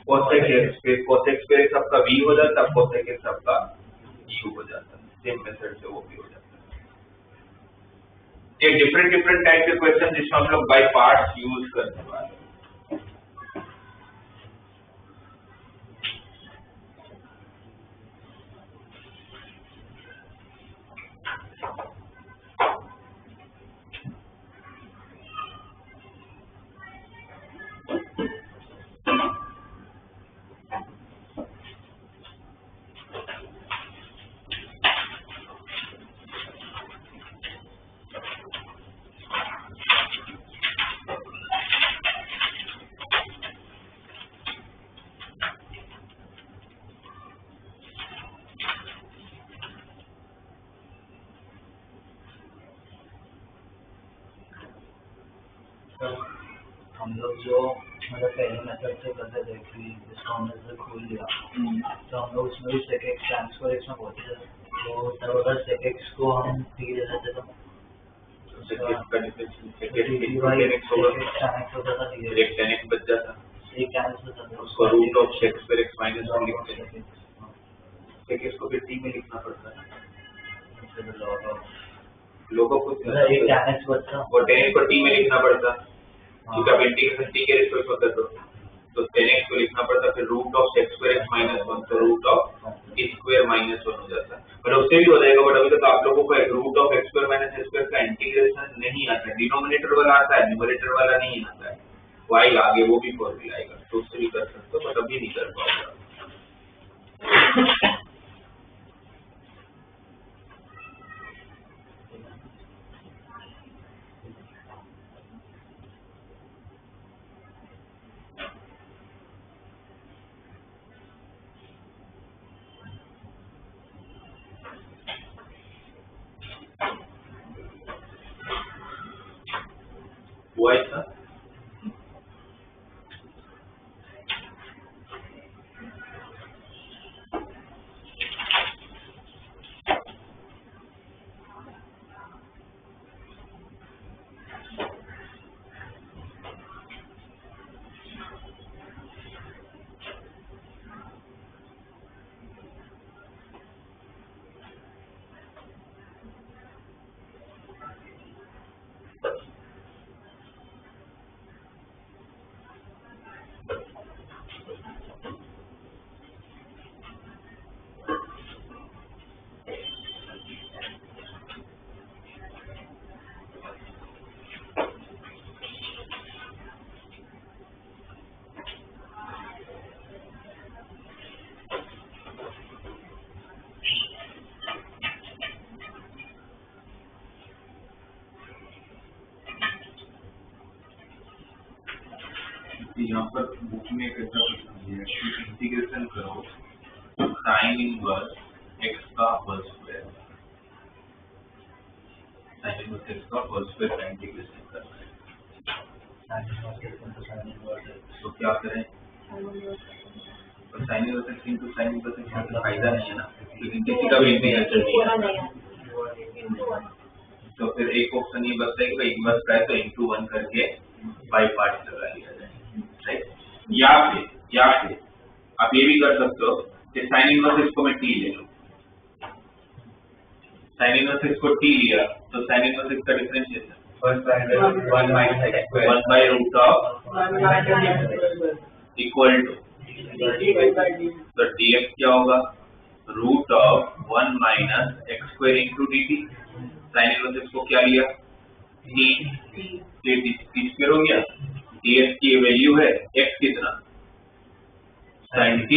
cosec x, फिर cosec स्क्वायर x आपका v हो जाता, cosec x आपका u हो जाता। सेम मेथड से वो भी हो जाता। ये डिफरेंट टाइप के क्वेश्चन जिसमें हम लोग बाय पार्ट्स यूज करने वाले हैं। हम लोग जो मतलब पहले मेथड से करते थे कि जिसको हमने से खोल लिया, तो हम लोग उसमें भी sec x tan square x में पहुंचे थे। तो तब अगर sec x को हम t ले लेते तो sec x का differential sec x tan x होगा, tan x होता था, एक tan x बच जाता, एक कैंसिल होता था, उसको root of sec square x minus 1 लिखते हैं। sec x को फिर t में लिखना पड़ता है, लोगों को एक tan x बचता और tan x को t में लिखना पड़ता, क्योंकि अब इंटीग्रेशन t के रिस्पेक्ट होता है। तो 10x को लिखना पड़ता, फिर root of sec square x minus 1 तो root of x square minus 1 हो जाता है। पर उससे भी हो जाएगा, बट अभी तक आप लोगों को root of x square minus x square का इंटीग्रेशन नहीं आता है, डिनोमिनेटर वाला आता है, न्यूमरेटर वाला नहीं आता है। वाइल आगे वो भी फॉर्मूला आएगा तो उससे भी कर सकते हो, बट अभी नहीं कर पाओगे। हुआ इसका यहाँ पर बुक में एक ऐसा प्रश्न दिया है कि इंटीग्रेशन करो साइन इनवर्स एक्स का whole square, sine inverse x का होल स्क्वायर का इंटीग्रेशन करना है, तो क्या करें? तो sine inverse x into sine inverse x का फायदा नहीं है ना, लेकिन किसी का भी इंटीग्रेशन नहीं है, तो फिर एक ऑप्शन ये बचता है कि इनवर्स का है तो इंटू 1 करके बाई पार्ट लगा लिया जाए, राइट? या फिर आप ये भी कर सकते हो कि साइन इनवर्स एक्स को मैं टी ले लूं, साइन इनवर्स एक्स को टी लिया तो साइन इनवर्स एक्स का differentiation 1 minus x square 1 by root of equal to, तो dx क्या होगा? Root of 1 minus x square into dt। Sine inverse x को क्या लिया? टी, टी स्क्वायर हो गया, dx की वैल्यू है x कितना? sin t,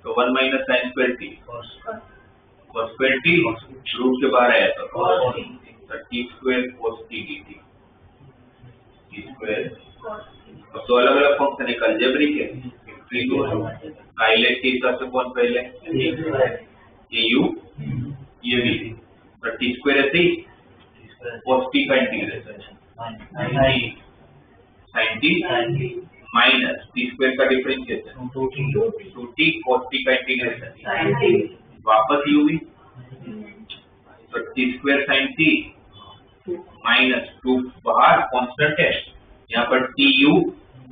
तो 1 minus sine square t cos square t root के बाहर आया तो t square cos t dt, t square. अब तो अलग अलग फंक्शन है, अलजेब्रिक है, आइलेट के हिसाब से कौन पहले? ये u ये v, तो टी स्क्वायर ऐसे ही cos t का integration sin t minus T square का डिफरेंशिएशन 2t cos t का इंटीग्रेशन वापस u भी, तो t square sin t minus 2 बाहर कांस्टेंट है, यहाँ पर टी यू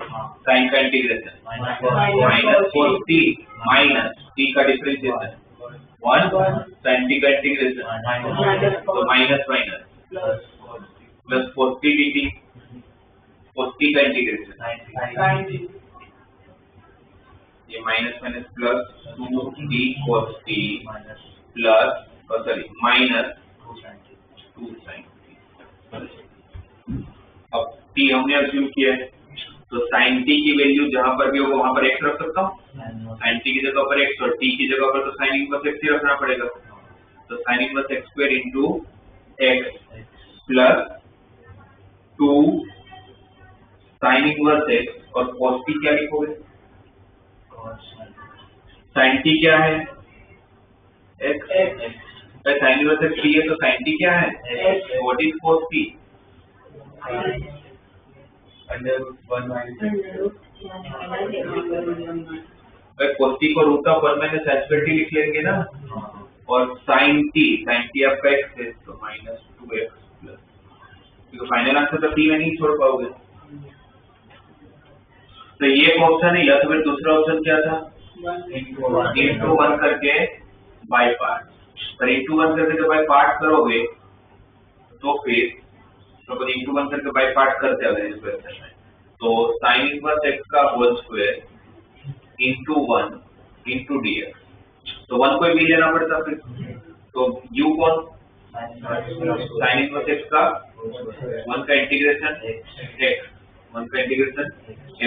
साइन का integration minus cos t minus T का डिफरेंशिएशन 1 sin t का इंटीग्रेशन, तो minus minus plus cos t dt, cos t का इंटीग्रेशन ये minus minus plus 2t cos t plus sorry minus 2 sin t। अब t हमने अज्यूम किया है, तो sin t की वैल्यू जहां पर भी हो वहां पर x रख सकता हूँ, sin t की जगह पर x और t की जगह पर तो sin इनवर्स x ही रखना पड़ेगा, तो sin inverse x square into x plus 2 sin inverse x और cos t क्या लिखोगे? sin t क्या है? x, sin inverse x t है तो sin t क्या है? What is cos t? Under 1 minus cos t को root of 1 minus h square t लिख लेंगे ना, और sin t आपका x है तो माइनस 2x प्लस, क्योंकि फाइनल आंसर तो t में नहीं छोड़ पाओगे, तो ये एक ऑप्शन है, या तो फिर दूसरा ऑप्शन क्या था? इंटू 1 करके बाय पार्ट, पर इंटू 1 करके जब बाय पार्ट करोगे तो फिर तो इंटू 1 करके बाय पार्ट करते हैं इस क्वेश्चन में, तो साइन इनवर्स x का whole square into 1 into dx, तो 1 को भी लेना पड़ता फिर, तो u कौन, साइन इनवर्स x का 1 का इंटीग्रेशन x, 1 का इंटीग्रेशन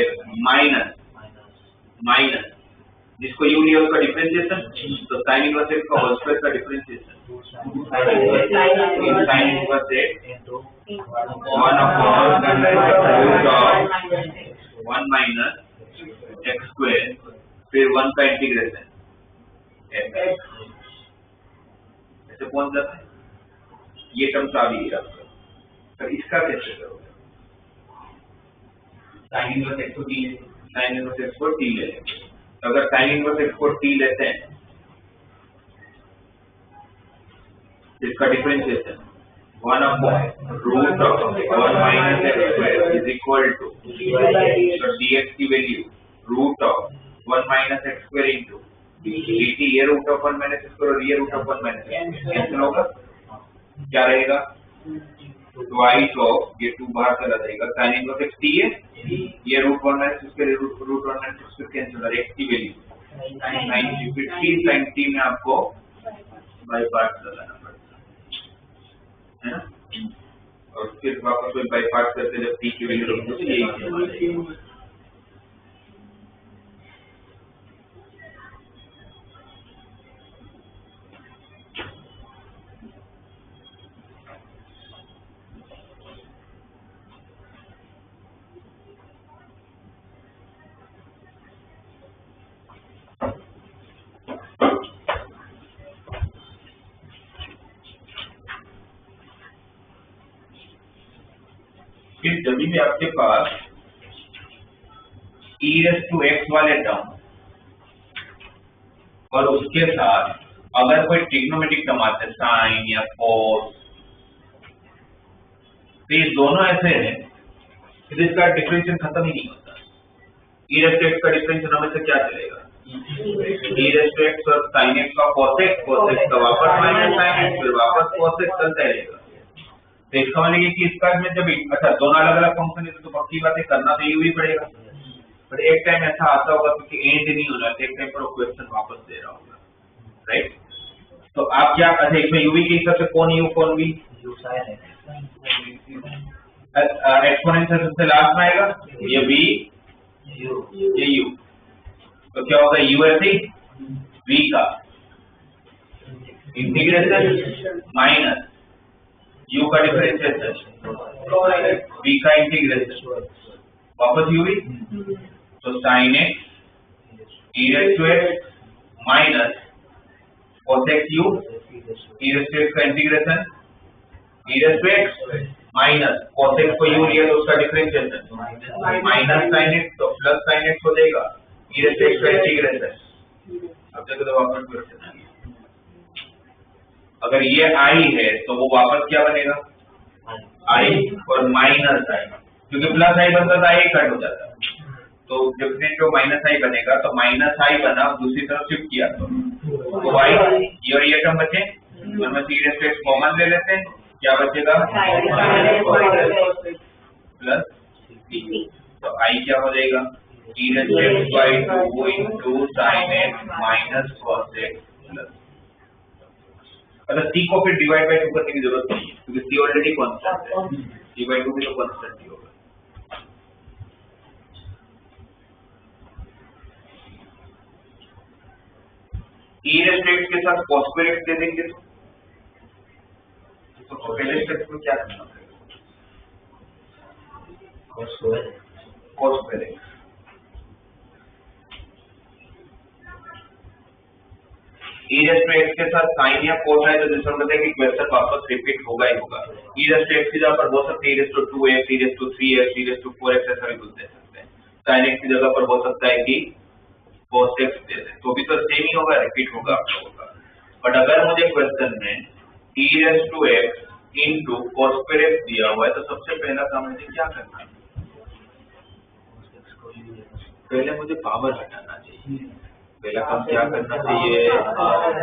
x माइनस जिसको u लिया उसका डिफरेंशिएशन, तो साइन इनवर्स x का होल स्क्वायर का differentiation sine inverse x 1 upon root of 1 minus x square, फिर 1 का इंटीग्रेशन x, ऐसे पहुंच जाता है। ये टर्म आ गई आपका, तो इसका कैसे करोगे, साइन इनवर्स x को t, साइन इनवर्स x को t ले लेंगे, तो अगर साइन इनवर्स x को t लेते हैं इसका differentiation 1 upon root of 1 minus x square is equal to dx की value root of 1 minus x square into dt, ये root of 1 minus x square और ये root of 1 minus x cancel होगा, क्या रहेगा ट्वाइस ऑफ ये 2 बाहर चला जाएगा, साइन इनवर्स x t है, ये root 1 minus x square root 1 minus x square cancel हो, x की वैल्यू sin t में आपको बाई पार्ट लगाना पड़ता है ना, और फिर वापस बाई पार्ट करते जब t की वैल्यू रखते हैं यही फिर जब भी आपके पास e⁻x वाले टर्म और उसके साथ अगर कोई ट्रिग्नोमेट्रिक टर्म आते हैं साइन या कोस, तो ये दोनों ऐसे हैं कि इसका डिफरेंशिएशन खत्म ही नहीं होता। e⁻x का डिफरेंशिएशन हमेशा क्या चलेगा, e⁻x और sin x का cos x का वापस माइनस sin x, फिर वापस cos x चलता रहेगा। तो इसका मतलब कि इसका में जब अच्छा दोनों अलग अलग फंक्शन है तो पक्की बात है करना तो ही पड़ेगा, पर एक टाइम ऐसा आता होगा क्योंकि एंड नहीं होना, एक टाइम पर क्वेश्चन वापस दे रहा होगा, राइट। तो आप क्या अच्छा इसमें यूवी के हिसाब से कौन यू कौन वी, एक्सपोनेंशियल सबसे लास्ट में आएगा, ये वी ये यू, तो क्या होगा यू ऐसे वी का इंटीग्रेशन माइनस u का डिफरेंशिएशन v का इंटीग्रेशन वापस u भी, तो sin x e⁻x minus cos x u e⁻x का integration e⁻x minus cos x को u लिया तो उसका डिफरेंशिएशन माइनस sin x, तो प्लस sin x हो जाएगा e⁻x का इंटीग्रेशन। अब देखो तो वापस क्वेश्चन आ गया, अगर ये i है तो वो वापस क्या बनेगा i और माइनस i, क्योंकि प्लस i बनता था i कट हो जाता, तो डेफिनेटली जो माइनस i बनेगा, तो माइनस i बना दूसरी तरफ शिफ्ट किया तो y ये और ये टर्म बचे, उनमें से e⁻x कॉमन ले लेते हैं, क्या बचेगा प्लस c, तो i क्या हो जाएगा e⁻x/2 into sin x minus cos x plus, अगर c को फिर डिवाइड बाय 2 करने की जरूरत नहीं है क्योंकि c ऑलरेडी कांस्टेंट है, डिवाइड 2 भी तो कांस्टेंट ही होगा। e⁻x के साथ cos square x दे देंगे तो पहले स्टेप को क्या करना पड़ेगा, cos square x e⁻x के साथ साइन या कोस है तो दूसरा कहते हैं कि क्वेश्चन वापस रिपीट होगा ही होगा। e⁻x की जगह पर हो सकते हैं e⁻2x, e⁻3x, e⁻4x ऐसा भी कुछ दे सकते हैं, sin x की जगह पर हो सकता है कि cos x दे दें, तो भी तो सेम ही होगा, रिपीट होगा आप लोगों का। बट अगर मुझे क्वेश्चन में e⁻x into cos square x दिया हुआ है तो सबसे पहला काम मुझे क्या करना है, पहले मुझे पावर हटाना चाहिए। पहला काम क्या करना चाहिए,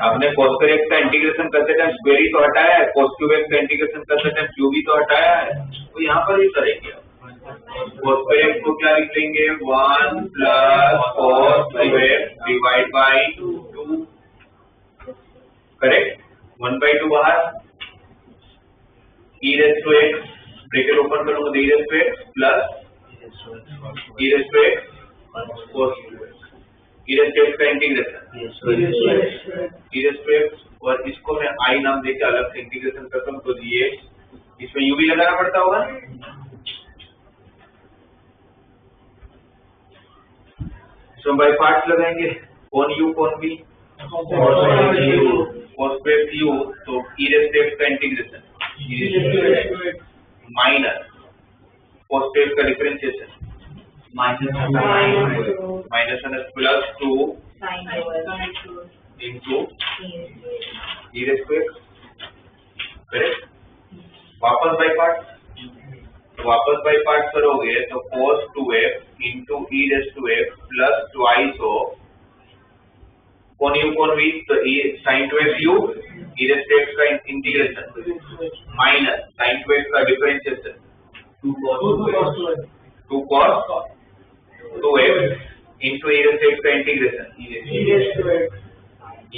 आपने cos square x का इंटीग्रेशन करते टाइम स्क्वायर ही तो हटाया है, cos cube x का इंटीग्रेशन करते टाइम क्यूब ही तो हटाया है, तो यहाँ पर भी करेंगे आप। cos स्क्वायर x को क्या लिख लेंगे 1 plus cos square divide by 2, correct 1/2 बाहर e raise to x bracket open करूंगा e raise to x plus e raise to x cos e raise to x का integration e raise to x और इसको मैं i नाम देके अलग से इंटीग्रेशन करता हूँ तो ये इसमें u भी लगाना पड़ता होगा सो बाय पार्ट्स लगाएंगे कौन u कौन v cos स्क्वायर u तो e रेज़ टू x का इंटीग्रेशन माइनस cos स्क्वायर का differentiation minus plus 2 into e raise to x correct वापस बाय पार्ट तो वापस बाय पार्ट करोगे तो cos 2x into e raise to x plus twice of कौन u कौन v तो e sin 2x u e raise to x का इंटीग्रेशन माइनस sin 2x का differentiation 2 cos 2x into e raise to x का इंटीग्रेशन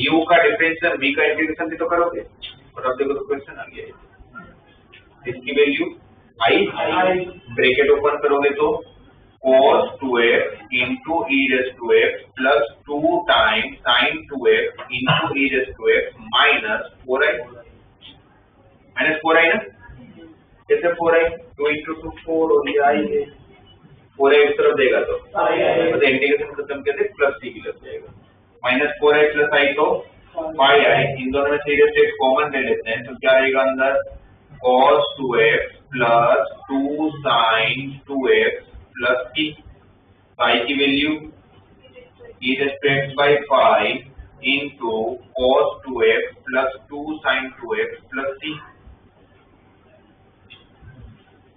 u का डिफरेंशियल v का इंटीग्रेशन भी तो करोगे और अब देखो तो क्वेश्चन आ गया इसकी वैल्यू i ब्रैकेट ओपन करोगे तो cos 2x into e raise to x plus 2 times sin 2x into e raise to x minus 4i ना कैसे 4i 2 into 2 4 और ये i है 4i इस तरफ देगा तो इंटीग्रेशन खत्म करके प्लस c भी लग जाएगा माइनस 4i प्लस i तो 5i इन दोनों में से रेज़ टू x कॉमन ले लेते हैं तो क्या आएगा अंदर cos 2x plus 2 sin 2x plus c i की वैल्यू e raise to x by 5 into cos 2x plus 2 sin 2x plus c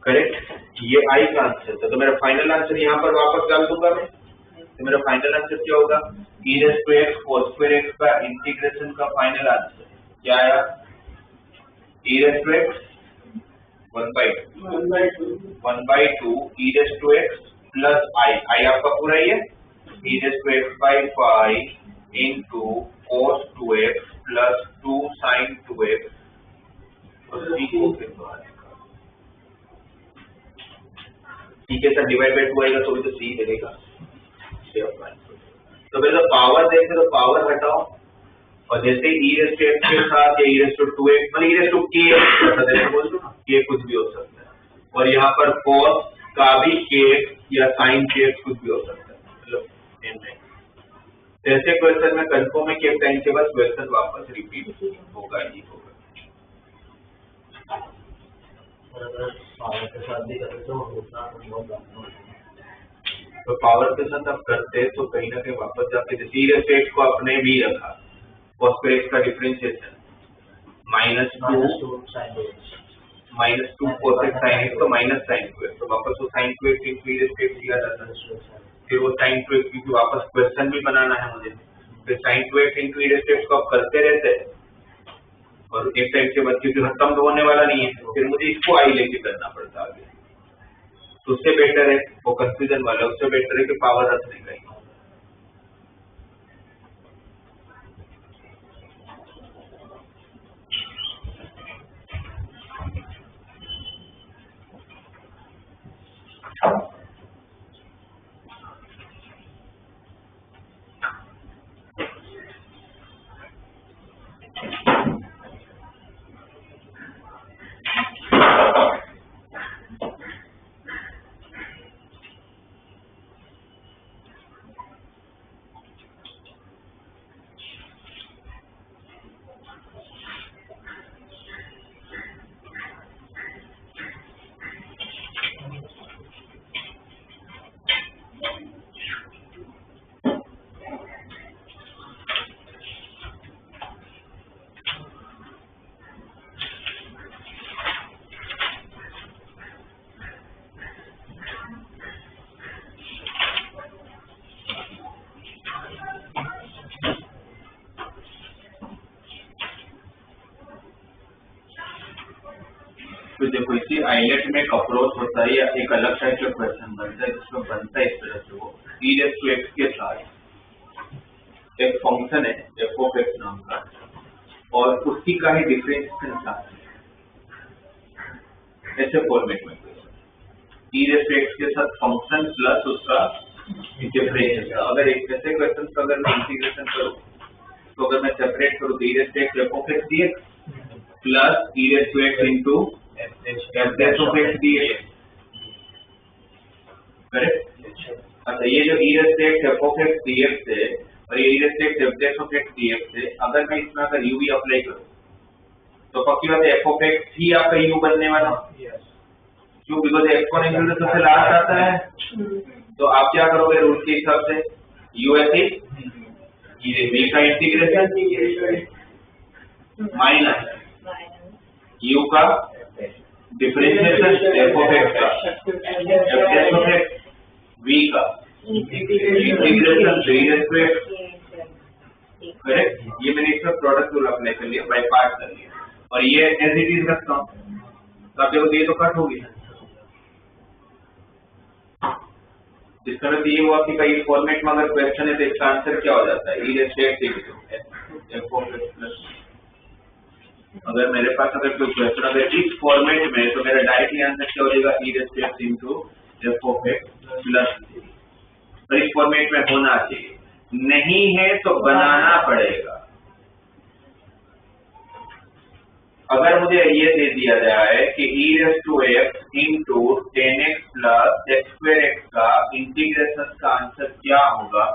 correct ये i का आंसर था तो मेरा फाइनल आंसर यहाँ पर वापस डाल दूंगा मैं तो मेरा फाइनल आंसर क्या होगा e raise to x cos square x का इंटीग्रेशन का फाइनल आंसर क्या आया e raise to x 1/2 e raise to x plus i आपका पूरा ही है e raise to x by 5 into cos 2x plus 2 sin 2x और c को फिर बाहर c के साथ डिवाइड बाय 2 आएगा तो भी तो c मिलेगा तो पहले पावर देखें तो पावर हटाओ और जैसे e रेज़ टू x के साथ या e रेज़ टू 2x मतलब e रेज़ टू k ऐसा बोल दो ना k कुछ भी हो सकता है और यहाँ पर cos का भी k या sin kx कुछ भी हो सकता है मतलब ऐसे क्वेश्चन में कंफर्म है कि एक टाइम के बाद क्वेश्चन वापस रिपीट होगा ही होगा पावर के साथ भी करें तो होता बहुत तो पावर के साथ आप करते हैं तो कहीं ना कहीं वापस जाके जैसे e रेज़ टू x को आपने भी रखा cos स्क्वायर x का differentiation -2 cos x sin x तो माइनस sin 2x तो वापस वो sin 2x into e raise to x लिया जाता है फिर वो sin 2x क्योंकि वापस क्वेश्चन भी बनाना है मुझे फिर sin 2x into e raise to x को आप करते रहते हैं और एक टाइम के बाद क्योंकि खत्म तो होने वाला नहीं है फिर मुझे इसको i लेके करना पड़ता आगे तो उससे बेटर है वो कंफ्यूजन वाला उससे बेटर है कि पावर रखने का देखो इसी आइलेट में एक अप्रोच होता है या एक अलग टाइप का क्वेश्चन बनता है जिसमें बनता है इस तरह से वो e⁻x के साथ एक फंक्शन है f(x) नाम का और उसी का ही डिफरेंशिएशन चाहते हैं ऐसे फॉर्मेट में e⁻x के साथ फंक्शन प्लस उसका डिफरेंशिएशन। अगर एक ऐसे क्वेश्चन का अगर मैं इंटीग्रेशन करूं तो अगर मैं सेपरेट करूं तो e⁻x f(x) dx plus e⁻x into f(x) dx correct. अच्छा ये जो e⁻x f(x) dx है और ये e⁻x f(x) dx है, अगर मैं इसमें अगर u भी अप्लाई करूं तो पक्की बात है f(x) ही आपका u बनने वाला क्यों, बिकॉज एक्सपोनेंशियल तो सबसे लास्ट आता है। तो आप क्या करोगे रूल के हिसाब से u ऐसे v का इंटीग्रेशन माइनस u का डिफरेंशिएशन f(x) का f(x) v का इंटीग्रेशन e⁻x करेक्ट। ये मैंने इसका प्रोडक्ट रूल अप्लाई कर लिया, बाय पार्ट कर लिया और ये एज इट इज रखता हूँ तो आप देखो ये तो कट होगी। इसका मतलब ये हुआ कि कई फॉर्मेट में अगर क्वेश्चन है तो इसका आंसर क्या हो जाता है e⁻x f(x) अगर मेरे पास अगर कोई क्वेश्चन अगर इस फॉर्मेट में तो मेरा डायरेक्टली आंसर क्या हो जाएगा e⁻x into f(x) प्लस तो इस फॉर्मेट में होना चाहिए, नहीं है तो बनाना पड़ेगा। अगर मुझे ये दे दिया जाए कि e⁻x into 10x plus x² का इंटीग्रेशन का आंसर क्या होगा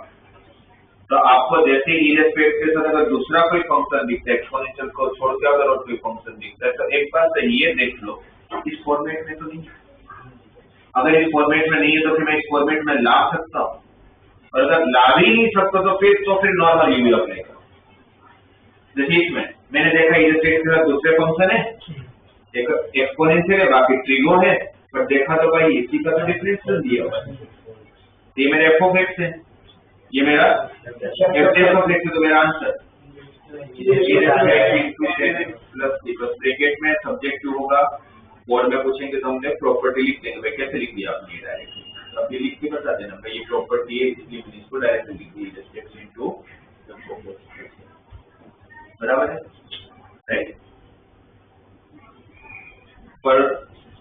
तो आपको जैसे e⁻x के साथ अगर दूसरा कोई फंक्शन दिखता है एक्सपोनेंशियल को छोड़ के अगर और कोई फंक्शन दिखता है तो एक बार तो ये देख लो इस फॉर्मेट में तो नहीं है। अगर इस फॉर्मेट में नहीं है तो फिर मैं इस फॉर्मेट में ला सकता हूँ और अगर ला भी नहीं सकता तो फिर नॉर्मल यू अप्लाई करो। जैसे इसमें मैंने देखा e⁻x के साथ दूसरे फंक्शन है एक एक्सपोनेंशियल है बाकी ट्रिगो है पर देखा तो भाई इसी का तो डिफरेंशियल दिया हुआ है, ये मेरा f(x) है ये मेरा f(x) तो मेरा आंसर ब्रैकेट में सब्जेक्ट होगा बोर्ड में पूछेंगे तो हमने प्रॉपर्टी लिख देंगे। कैसे लिख दिया आपने ये डायरेक्टली अब ये लिख के बता देना भाई ये प्रॉपर्टी है इसलिए मैंने इसको डायरेक्टली लिख दी बराबर है राइट। पर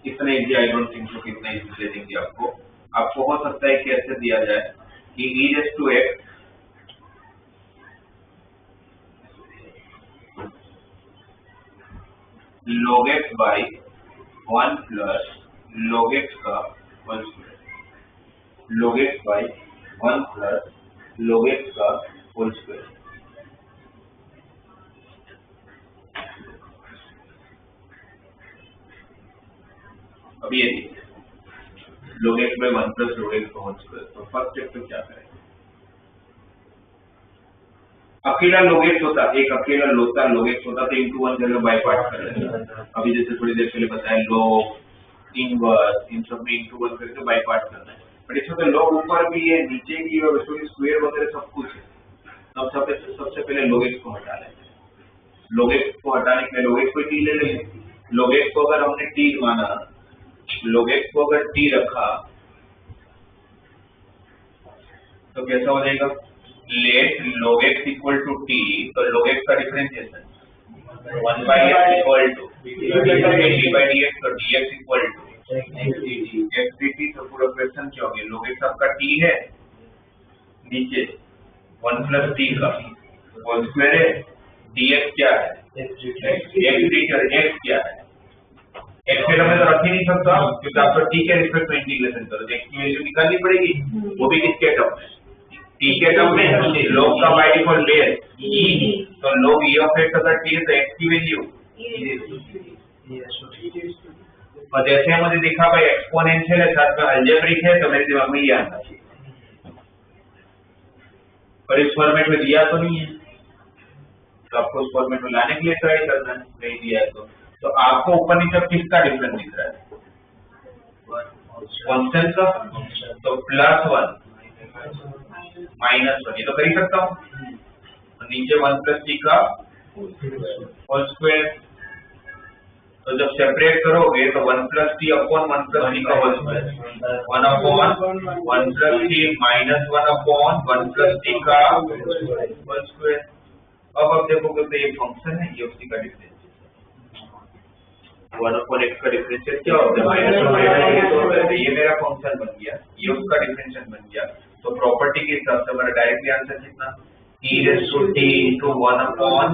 इतना easy I don't think so कितना इजी दे देंगे आपको हो सकता है कि ऐसे दिया जाए कि e⁻x log x by 1 plus log x का whole square log x by 1 plus log x का होल स्क्वायर। अब ये देखिए log x by 1 plus log x का होल स्क्वायर। तो फर्स्ट स्टेप पे क्या करें, अकेला log x होता एक अकेला log x होता तो into 1 जगह बाय पार्ट कर लेते। अभी जैसे थोड़ी देर पहले बताया log इनवर्स इन सब में into 1 करके बाय पार्ट करना है, बट इसमें तो log ऊपर भी है नीचे भी है और उसमें स्क्वायर वगैरह सब कुछ है। तब सबसे पहले log x को हटा लेते हैं। log x को हटाने के लिए log x को t ले लेंगे। log x को अगर हमने t माना log x को अगर t रखा तो कैसा हो जाएगा let log x equal to t तो log x का differentiation 1 by x equal to dt by dx तो dx equal to x dt। तो पूरा क्वेश्चन क्या हो गया log x आपका t है नीचे 1 plus t का होल स्क्वायर है dx क्या है x dt और x क्या है x के में तो रख ही नहीं सकता क्योंकि आपको t के रिस्पेक्ट में इंटीग्रेशन करो तो x की वैल्यू निकालनी पड़ेगी, वो भी किसके टर्म में t के टर्म में। log का बाय डिफॉल्ट ले e तो log e ऑफ x अगर t है तो x की वैल्यू और जैसे मुझे दिखा भाई एक्सपोनेंशियल है साथ में अलजेब्रिक है तो मेरे दिमाग में ये आना चाहिए, पर इस फॉर्मेट में दिया तो नहीं है तो आपको उस फॉर्मेट में लाने के लिए ट्राई करना है। नहीं दिया है तो आपको ऊपर नीचे किसका डिफरेंस दिख रहा है कांस्टेंट का, तो +1 -1 ये तो कर ही सकता हूँ और नीचे 1 plus t का होल स्क्वायर। तो जब सेपरेट करोगे तो 1 plus T upon 1 plus T का whole square, 1 upon 1 plus T minus 1 upon 1 plus T का होल स्क्वायर। अब देखोगे तो ये फंक्शन है, ये उसी का डिफरेंशियल 1 अपॉन x का डिफरेंशियल क्या होता है माइनस 1, ये मेरा फंक्शन बन गया, ये उसका डिफरेंशियल बन गया। तो प्रॉपर्टी के हिसाब से हमारा डायरेक्टली आंसर कितना e raise to t into 1 upon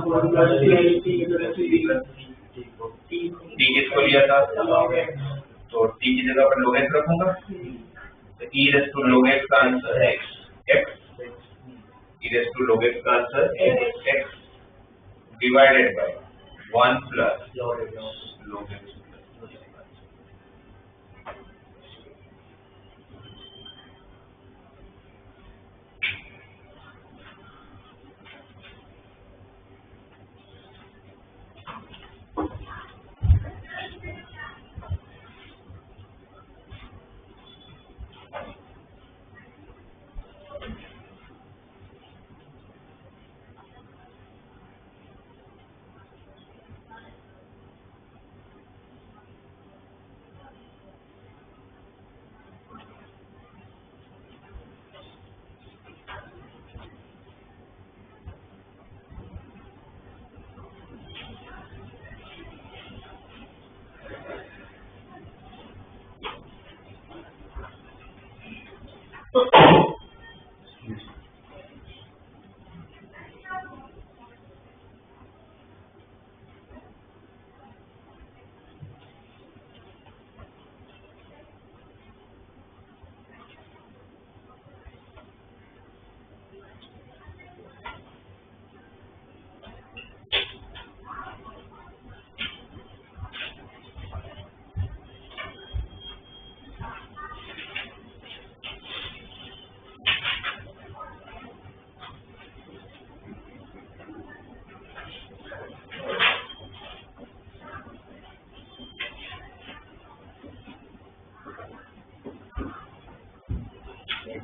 t किसको लिया था, तो t की जगह पर log x रखूंगा, तो e raise to log x का आंसर है x, e raise to log x का answer x divided by 1 plus log x।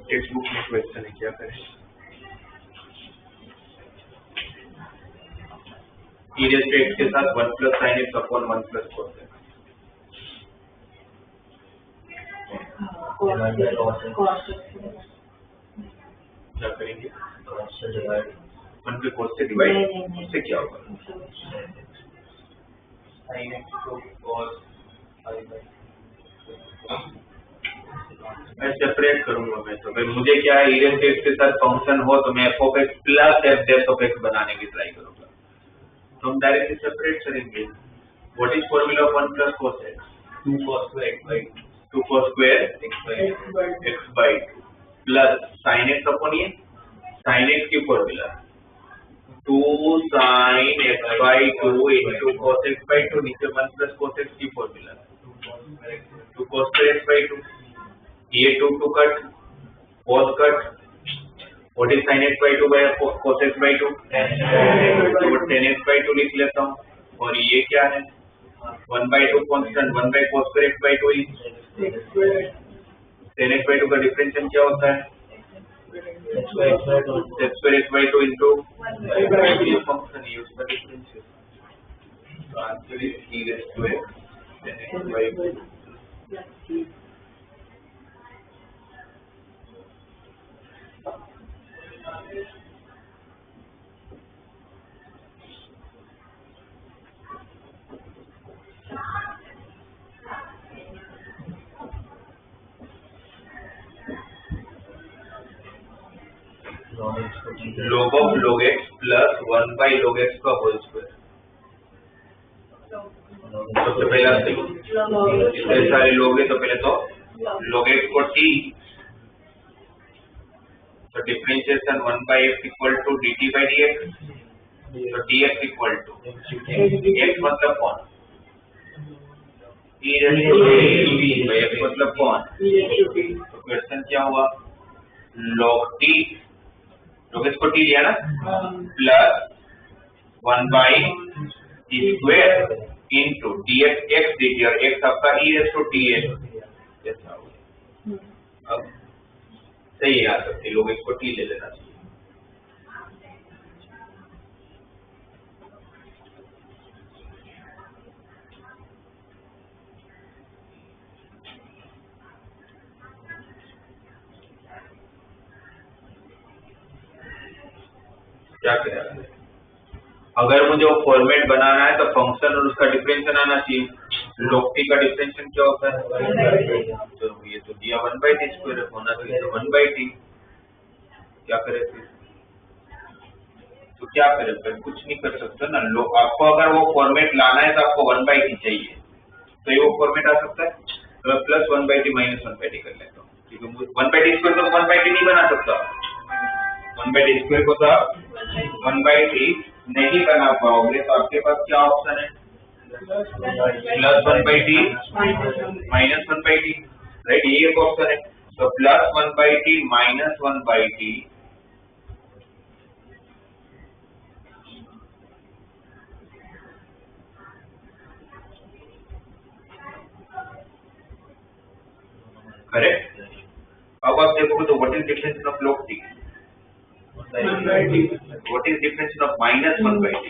Text book में क्वेश्चन है, क्या करें? e रेज़ टू x के साथ 1 plus sin x upon 1 plus cos x, क्या करेंगे? 1 पे cos से डिवाइड, उससे क्या होगा? sin x को cos मैं सेपरेट करूंगा, मैं तो भाई मुझे क्या है, e रेज़ टू x के साथ फंक्शन हो तो मैं f of x plus f डेफ ऑफ x बनाने की ट्राई करूंगा, तो हम डायरेक्टली सेपरेट करेंगे। What is formula of 1 plus cos x? 2 cos square x by 2 cos square x by 2 plus sin x upon ये sin x की formula 2 sin x by 2 into cos x by 2, नीचे 1 प्लस cos x की फॉर्मूला 2 cos x by 2, ये 2 cut, cos cut, what is sin x by 2 by cos x by 2? तो 10x by 2 लिख लेता हूँ, और ये क्या है 1 by 2 constant, 1 by cos square x by 2 is 10x by 2 का डिफरेंशियल क्या होता है x square x by 2 into ये फंक्शन है उसका डिफरेंशियल, तो answer is e raise to x 10x by 2। log of log x plus 1 by log x का होल स्क्वायर, सबसे पहला सही, इतने सारे लोग हैं तो पहले तो log x को t, तो differentiation 1 by x equal to dt by dx, तो dx इक्वल टू x मतलब कौन, e raise to t by x मतलब कौन, तो क्वेश्चन क्या हुआ log t, log x को t लिया ना, plus 1 by t square into dx x dt, और x आपका e रेज़ टू t है, जैसा हो गया। अब सही है, आ सकते लोग इसको t ले लेना चाहिए। क्या करें? अगर मुझे वो फॉर्मेट बनाना है तो फंक्शन और उसका डिफरेंशियल आना चाहिए। log t का डिफरेंशियल क्या होता है? तो ये तो दिया 1/t² होना चाहिए, तो 1/t। क्या करें फिर? तो क्या करें फिर? कुछ नहीं कर सकते ना। आपको अगर वो फॉर्मेट लाना है तो आपको 1/t चाहिए, तो ये वो फॉर्मेट आ सकता है। तो प्लस 1/t माइनस 1/t कर लेता हूँ, क्योंकि 1/t² तो 1/t नहीं बना सकता। 1/t² को तो 1/t नहीं बना पाओगे, तो आपके पास क्या ऑप्शन है? Plus 1/t minus 1/t, right? ये एक ऑप्शन है। तो plus 1/t minus 1/t correct. अब आप देखोगे तो what is difference of log t? What is difference of minus 1/t?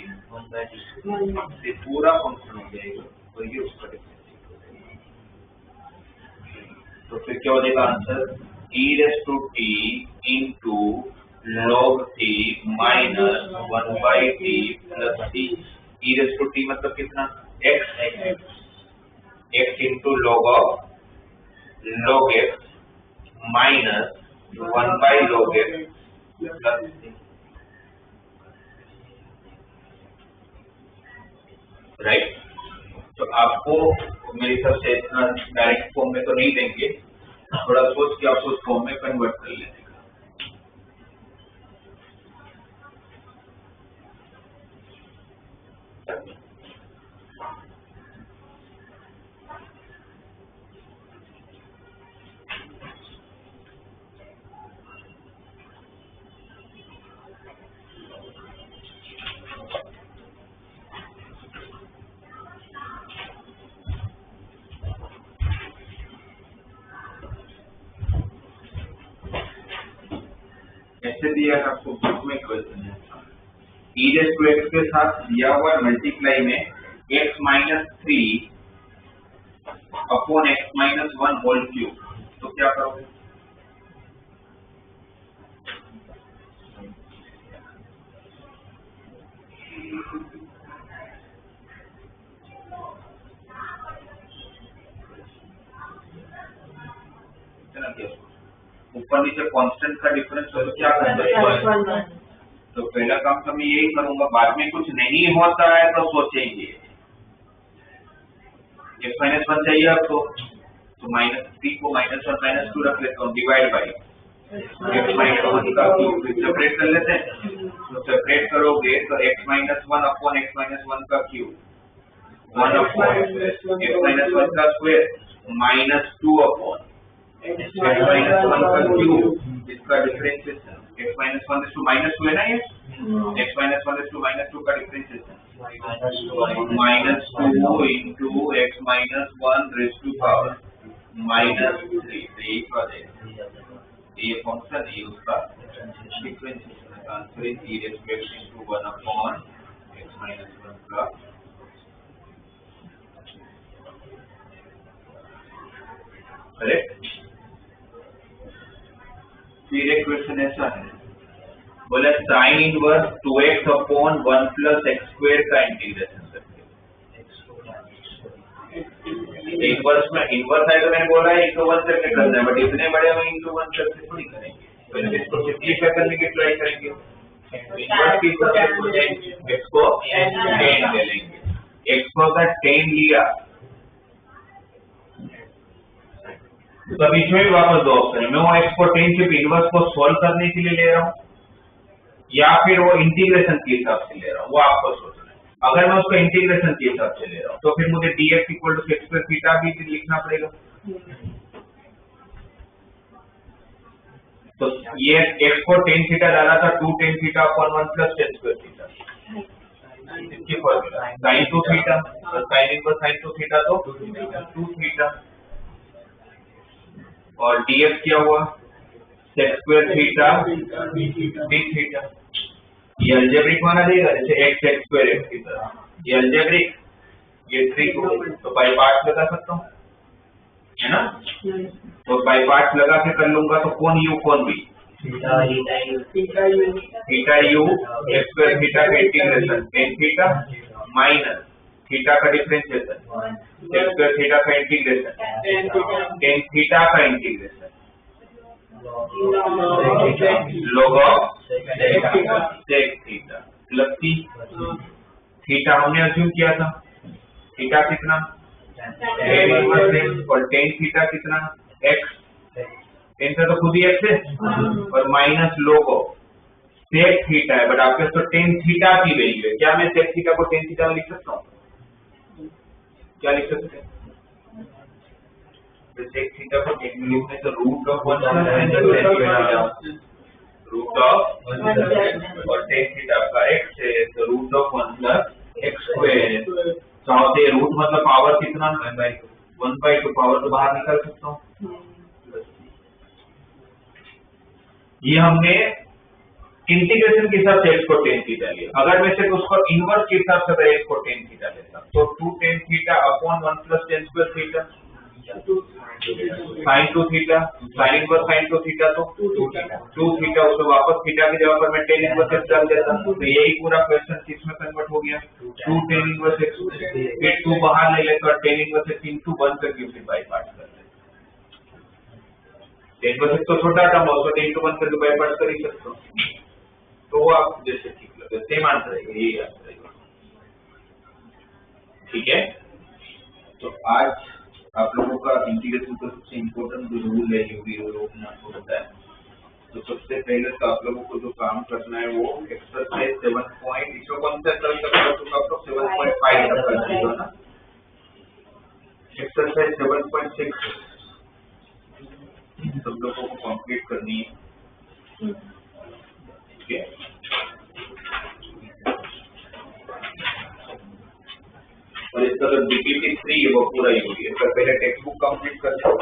ये पूरा फंक्शन हो जाएगा और ये उसका डिफरेंस हो जाएगा। तो फिर क्या हो जाएगा answer? e⁻t into log t minus 1/t plus t। e⁻t मतलब कितना? x। x into log x minus 1/log x plus t, right? तो आपको मेरे हिसाब से इतना डायरेक्ट फॉर्म में तो नहीं देंगे, थोड़ा सोच के आपको उस फॉर्म में कन्वर्ट कर लेंगे। ऐसे दिया है आपको बुक में क्वेश्चन है, e⁻x के साथ दिया हुआ मल्टीप्लाई में x minus 3 upon x minus 1 whole cube, तो क्या करोगे? ऊपर नीचे कांस्टेंट का डिफरेंस हो तो क्या करना है? तो पहला काम तो मैं यही करूंगा, बाद में कुछ नहीं होता है तो सोचेंगे। x माइनस 1 चाहिए आपको, तो माइनस 3 को माइनस 1 माइनस 2 रख लेता हूँ, डिवाइड बाई x माइनस 1 का क्यूब। सेपरेट कर लेते हैं, तो सेपरेट करोगे तो x minus 1 upon x minus 1 का क्यूब, 1 अपॉन x माइनस 1 का square minus 2 upon x minus 1 का क्यूब, इसका differentiation x minus 1 to minus 2 है ना, ये x माइनस 1 टू माइनस 2 का differentiation minus 2 into x minus 1 raise to power minus 3। यही बात है, ये फंक्शन है उसका डिफरेंशिएशन है। Answer is e⁻x into 1 upon x minus 1 का करेक्ट। फिर एक क्वेश्चन ऐसा है, बोला sine inverse 2x upon 1 plus x square का इंटीग्रेशन करके। इनवर्स में इनवर्स है तो मैंने बोला है into 1 करके करना है, बट इतने बड़े में into 1 करके थोड़ी करेंगे, पहले इसको सिंपलीफाई करने की ट्राई करेंगे। इनवर्स की प्रोसेस को x को tan ले लेंगे, x को अगर tan लिया तो बीच में भी वापस दो ऑप्शन है, मैं वो x को tan से इनवर्स को सॉल्व करने के लिए ले रहा हूँ या फिर वो इंटीग्रेशन के हिसाब से ले रहा हूँ, वो आपको सोचना है। अगर मैं उसको इंटीग्रेशन के हिसाब से ले रहा हूँ तो फिर मुझे dx equal to sec square theta भी लिखना पड़ेगा। तो ये x को tan थीटा डाला था 2 tan theta upon 1 plus sec square theta, इसकी फॉर्मूला sin 2 थीटा और sin इनवर्स sin 2 थीटा तो 2 थीटा, और dx क्या हुआ sec square theta d theta. ये अलजेब्रिक माना जाएगा, जैसे x sec स्क्वायर x की तरह, ये अलजेब्रिक, ये 3 को तो बाय पार्ट्स लगा सकता हूँ, है ना? तो बाय पार्ट्स लगा के कर लूंगा तो कौन u कौन v, theta theta u x square theta का integration tan theta minus theta का डिफरेंशिएशन x स्क्वायर थीटा का इंटीग्रेशन टेन थीटा का integration log of sec theta plus theta हमने अज्यूम किया था थीटा कितना tan इनवर्स x और tan थीटा कितना x tan का तो खुद ही x है और minus log of sec theta है बट आपके पास तो tan थीटा की वैल्यू है क्या मैं sec थीटा को tan थीटा में लिख सकता हूँ क्या लिख सकते हैं तो sec थीटा को tan में लिखने तो रूट ऑफ 1 रूट ऑफ और tan थीटा का x है तो root of 1 plus x square चाहते रूट मतलब पावर कितना 1/2 पावर तो बाहर निकाल सकता हूँ ये हमने इंटीग्रेशन के हिसाब से x को tan थीटा लिया अगर मैं सिर्फ उसको इनवर्स के हिसाब से x को tan थीटा लेता तो 2 tan theta upon 1 plus tan square theta sin 2 theta sin inverse sin 2 theta तो 2 थीटा उसको वापस थीटा की जगह पर मैं tan इनवर्स x डाल देता तो यही पूरा क्वेश्चन किसमें कन्वर्ट हो गया 2 tan इनवर्स x फिर 2 बाहर ले लेकर tan इनवर्स x into 1 करके उसे बाय पार्ट कर लेते tan इनवर्स x तो छोटा था मैं उसको tan into 1 करके बाय पार्ट कर ही सकता हूं तो वो आप जैसे ठीक लगे सेम आंसर है यही आंसर है ठीक है तो आज आप लोगों का इंटीग्रेशन का सबसे इम्पोर्टेंट जो रूल है यूवी रूल आपको होता है तो सबसे पहले तो आप लोगों को जो काम करना है वो एक्सरसाइज 7 पॉइंट इसमें कौन सा कल तक तो आप लोग 7.5 तक कर रहे हो ना एक्सरसाइज 7.6 सब लोगों को कंप्लीट करनी है ठीक है और इसका जो DPT 3 है वो पूरा ही होगी इसका पहले टेक्स्ट बुक कंप्लीट कर लो